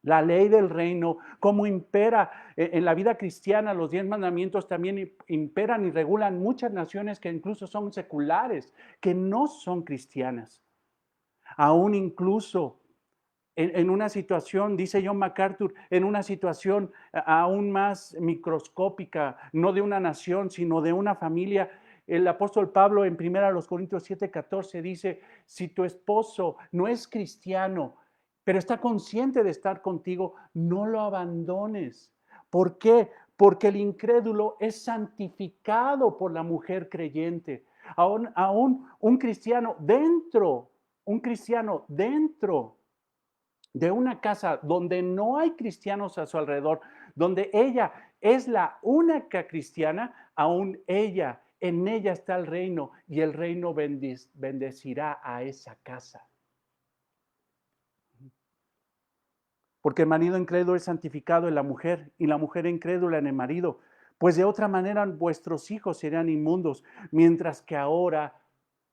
La ley del reino, cómo impera en la vida cristiana, los 10 mandamientos también imperan y regulan muchas naciones que incluso son seculares, que no son cristianas. Aún incluso en una situación, dice John MacArthur, en una situación aún más microscópica, no de una nación, sino de una familia. El apóstol Pablo en 1 Corintios 7:14 dice, si tu esposo no es cristiano, pero está consciente de estar contigo, no lo abandones. ¿Por qué? Porque el incrédulo es santificado por la mujer creyente. Aún un cristiano dentro de una casa donde no hay cristianos a su alrededor, donde ella es la única cristiana, aún en ella está el reino y el reino bendecirá a esa casa. Porque el marido incrédulo es santificado en la mujer y la mujer incrédula en el marido. Pues de otra manera vuestros hijos serían inmundos, mientras que ahora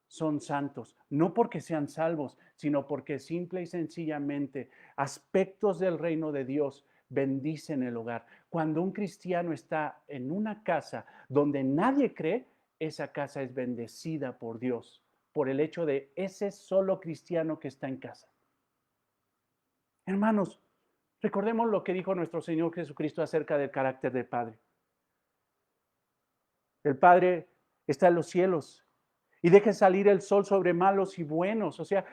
son santos. No porque sean salvos, sino porque simple y sencillamente aspectos del reino de Dios bendicen el hogar. Cuando un cristiano está en una casa donde nadie cree, esa casa es bendecida por Dios, por el hecho de ese solo cristiano que está en casa. Hermanos, recordemos lo que dijo nuestro Señor Jesucristo acerca del carácter del Padre. El Padre está en los cielos y deja salir el sol sobre malos y buenos, o sea,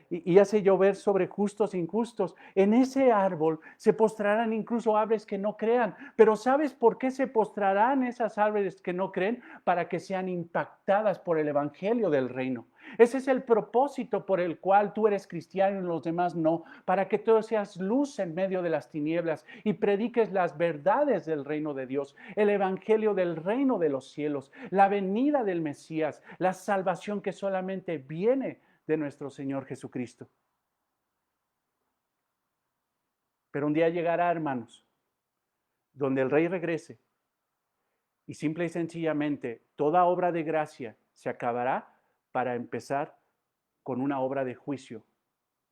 y hace llover sobre justos e injustos. En ese árbol se postrarán incluso aves que no crean, pero ¿sabes por qué se postrarán esas aves que no creen? Para que sean impactadas por el evangelio del reino. Ese es el propósito por el cual tú eres cristiano y los demás no, para que tú seas luz en medio de las tinieblas y prediques las verdades del reino de Dios, el evangelio del reino de los cielos, la venida del Mesías, la salvación que solamente viene de nuestro Señor Jesucristo. Pero un día llegará, hermanos, donde el Rey regrese y simple y sencillamente toda obra de gracia se acabará para empezar con una obra de juicio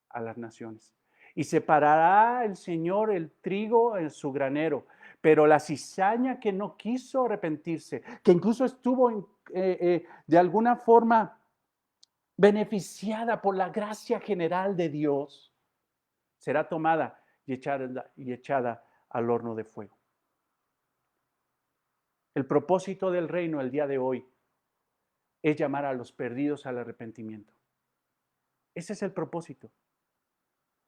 a las naciones. Y separará el Señor el trigo en su granero, pero la cizaña que no quiso arrepentirse, que incluso estuvo de alguna forma beneficiada por la gracia general de Dios, será tomada y echada al horno de fuego. El propósito del reino el día de hoy es llamar a los perdidos al arrepentimiento. Ese es el propósito.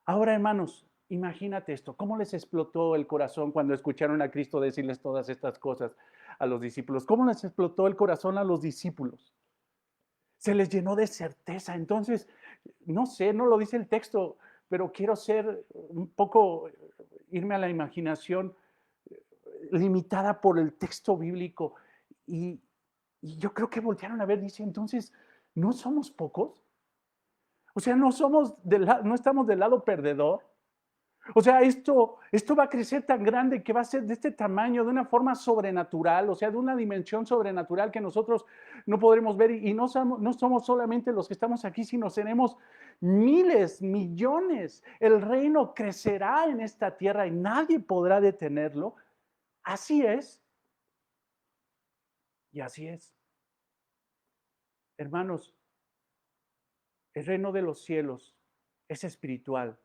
Ahora, hermanos, imagínate esto. ¿Cómo les explotó el corazón cuando escucharon a Cristo decirles todas estas cosas a los discípulos? ¿Cómo les explotó el corazón a los discípulos? Se les llenó de certeza. Entonces, no sé, no lo dice el texto, pero quiero ser un poco, irme a la imaginación limitada por el texto bíblico. Y yo creo que voltearon a ver, dice, entonces, ¿no somos pocos? O sea, no estamos del lado perdedor. O sea, esto va a crecer tan grande que va a ser de este tamaño, de una forma sobrenatural, o sea, de una dimensión sobrenatural que nosotros no podremos ver. Y no somos solamente los que estamos aquí, sino seremos miles, millones. El reino crecerá en esta tierra y nadie podrá detenerlo. Así es. Y así es. Hermanos, el reino de los cielos es espiritual.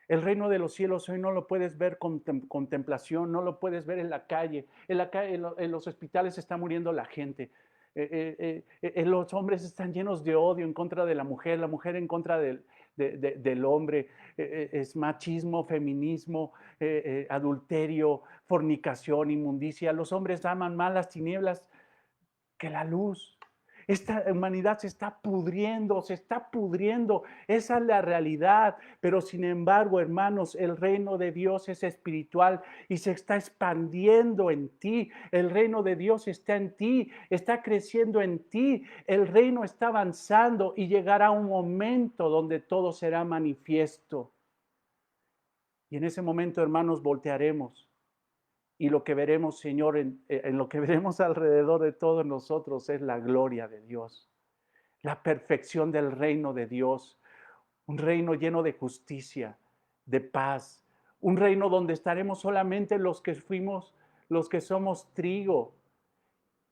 El reino de los cielos hoy no lo puedes ver con contemplación, no lo puedes ver en la calle. En los hospitales está muriendo la gente. Los hombres están llenos de odio en contra de la mujer en contra del hombre. Es machismo, feminismo, adulterio, fornicación, inmundicia. Los hombres aman más las tinieblas que la luz. Esta humanidad se está pudriendo, esa es la realidad, pero sin embargo, hermanos, el reino de Dios es espiritual y se está expandiendo en ti, el reino de Dios está en ti, está creciendo en ti, el reino está avanzando y llegará un momento donde todo será manifiesto. Y en ese momento, hermanos, voltearemos. Y lo que veremos, Señor, en lo que veremos alrededor de todos nosotros es la gloria de Dios, la perfección del reino de Dios, un reino lleno de justicia, de paz, un reino donde estaremos solamente los que somos trigo,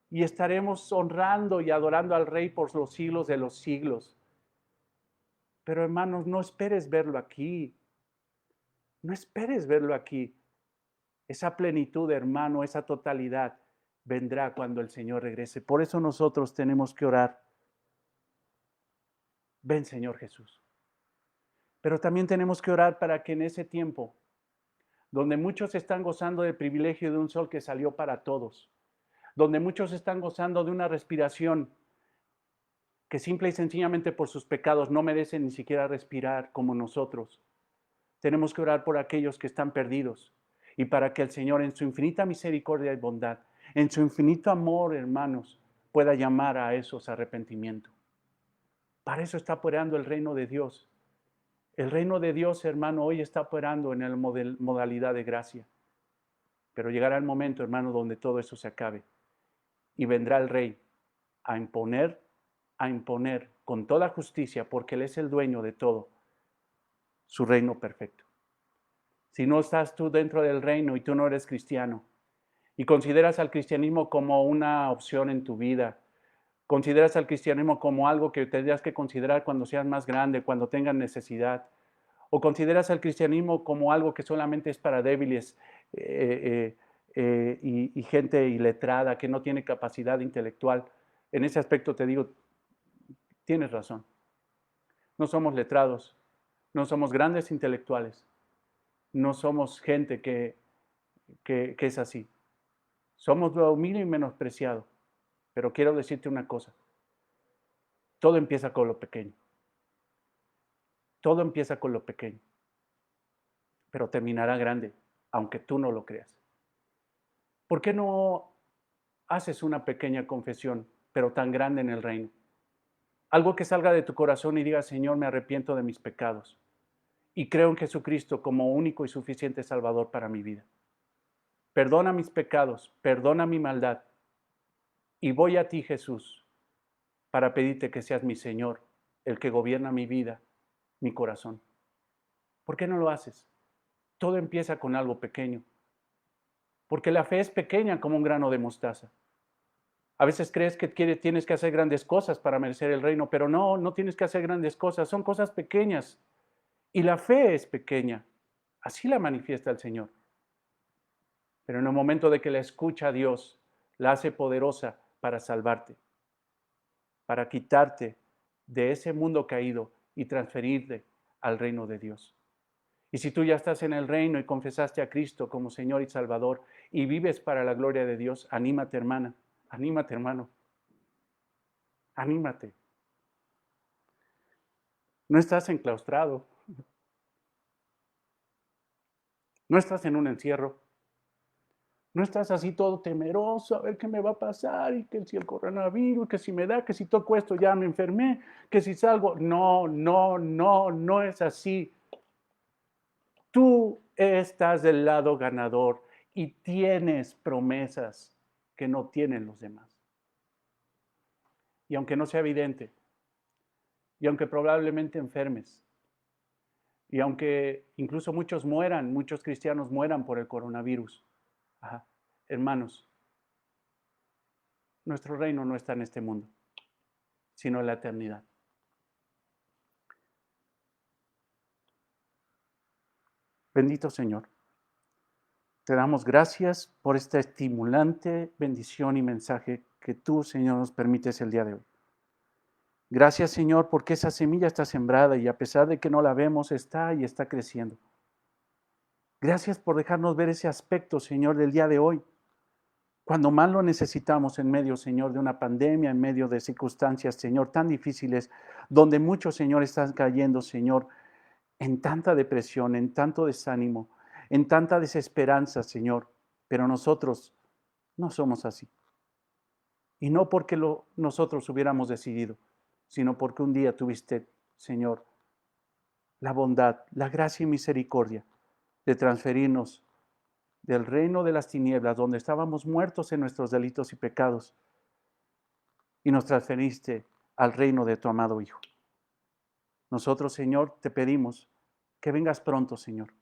y estaremos honrando y adorando al Rey por los siglos de los siglos. Pero hermanos, no esperes verlo aquí, no esperes verlo aquí. Esa plenitud, hermano, esa totalidad vendrá cuando el Señor regrese. Por eso nosotros tenemos que orar. Ven, Señor Jesús. Pero también tenemos que orar para que en ese tiempo, donde muchos están gozando del privilegio de un sol que salió para todos, donde muchos están gozando de una respiración que simple y sencillamente por sus pecados no merecen ni siquiera respirar como nosotros, tenemos que orar por aquellos que están perdidos y para que el Señor en su infinita misericordia y bondad, en su infinito amor, hermanos, pueda llamar a esos a arrepentimiento. Para eso está operando el reino de Dios. El reino de Dios, hermano, hoy está operando en la modalidad de gracia. Pero llegará el momento, hermano, donde todo eso se acabe. Y vendrá el Rey a imponer con toda justicia, porque Él es el dueño de todo, su reino perfecto. Si no estás tú dentro del reino y tú no eres cristiano, y consideras al cristianismo como una opción en tu vida, consideras al cristianismo como algo que tendrías que considerar cuando seas más grande, cuando tengas necesidad, o consideras al cristianismo como algo que solamente es para débiles y gente iletrada que no tiene capacidad intelectual, en ese aspecto te digo, tienes razón. No somos letrados, no somos grandes intelectuales, no somos gente que es así. Somos lo humilde y menospreciado. Pero quiero decirte una cosa. Todo empieza con lo pequeño. Todo empieza con lo pequeño. Pero terminará grande, aunque tú no lo creas. ¿Por qué no haces una pequeña confesión, pero tan grande en el reino? Algo que salga de tu corazón y diga, Señor, me arrepiento de mis pecados. Y creo en Jesucristo como único y suficiente Salvador para mi vida. Perdona mis pecados, perdona mi maldad. Y voy a ti, Jesús, para pedirte que seas mi Señor, el que gobierna mi vida, mi corazón. ¿Por qué no lo haces? Todo empieza con algo pequeño. Porque la fe es pequeña como un grano de mostaza. A veces crees que tienes que hacer grandes cosas para merecer el reino, pero no tienes que hacer grandes cosas, son cosas pequeñas. Y la fe es pequeña. Así la manifiesta el Señor. Pero en el momento de que la escucha a Dios, la hace poderosa para salvarte, para quitarte de ese mundo caído y transferirte al reino de Dios. Y si tú ya estás en el reino y confesaste a Cristo como Señor y Salvador y vives para la gloria de Dios, anímate, hermana, anímate, hermano, anímate. No estás enclaustrado, no estás en un encierro, No estás así todo temeroso, a ver qué me va a pasar, y que si el coronavirus, que si me da, que si toco esto ya me enfermé, que si salgo. No, no, no, no es así. Tú estás del lado ganador y tienes promesas que no tienen los demás. Y aunque no sea evidente, y aunque probablemente enfermes, y aunque incluso muchos cristianos mueran por el coronavirus, ajá, hermanos, nuestro reino no está en este mundo, sino en la eternidad. Bendito Señor, te damos gracias por esta estimulante bendición y mensaje que tú, Señor, nos permites el día de hoy. Gracias, Señor, porque esa semilla está sembrada y a pesar de que no la vemos, está y está creciendo. Gracias por dejarnos ver ese aspecto, Señor, del día de hoy. Cuando más lo necesitamos en medio, Señor, de una pandemia, en medio de circunstancias, Señor, tan difíciles, donde muchos, Señor, están cayendo, Señor, en tanta depresión, en tanto desánimo, en tanta desesperanza, Señor. Pero nosotros no somos así. Y no porque nosotros hubiéramos decidido, sino porque un día tuviste, Señor, la bondad, la gracia y misericordia de transferirnos del reino de las tinieblas, donde estábamos muertos en nuestros delitos y pecados, y nos transferiste al reino de tu amado Hijo. Nosotros, Señor, te pedimos que vengas pronto, Señor.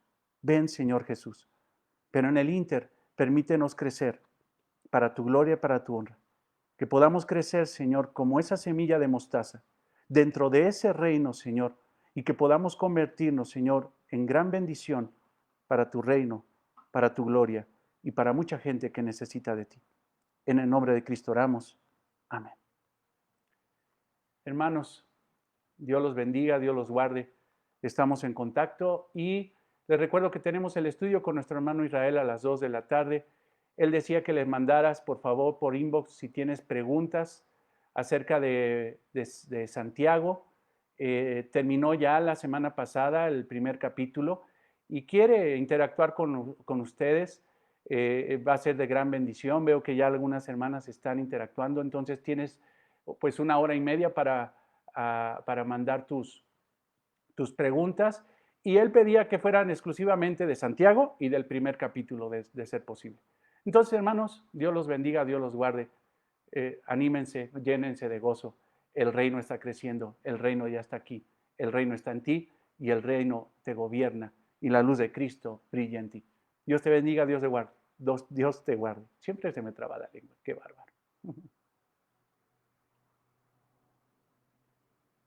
Ven, Señor Jesús. Pero en el ínter, permítenos crecer para tu gloria y para tu honra. Que podamos crecer, Señor, como esa semilla de mostaza, dentro de ese reino, Señor, y que podamos convertirnos, Señor, en gran bendición para tu reino, para tu gloria y para mucha gente que necesita de ti. En el nombre de Cristo oramos. Amén. Hermanos, Dios los bendiga, Dios los guarde. Estamos en contacto y les recuerdo que tenemos el estudio con nuestro hermano Israel a las 2 de la tarde. Él decía que les mandaras, por favor, por inbox si tienes preguntas acerca de Santiago. Terminó ya la semana pasada el primer capítulo y quiere interactuar con ustedes. Va a ser de gran bendición. Veo que ya algunas hermanas están interactuando, entonces tienes pues 1 hora y media para mandar tus preguntas. Y él pedía que fueran exclusivamente de Santiago y del primer capítulo de ser posible. Entonces, hermanos, Dios los bendiga, Dios los guarde. Anímense, llénense de gozo. El reino está creciendo, el reino ya está aquí, el reino está en ti y el reino te gobierna y la luz de Cristo brilla en ti. Dios te bendiga, Dios te guarde. Dios te guarde. Siempre se me traba la lengua, qué bárbaro.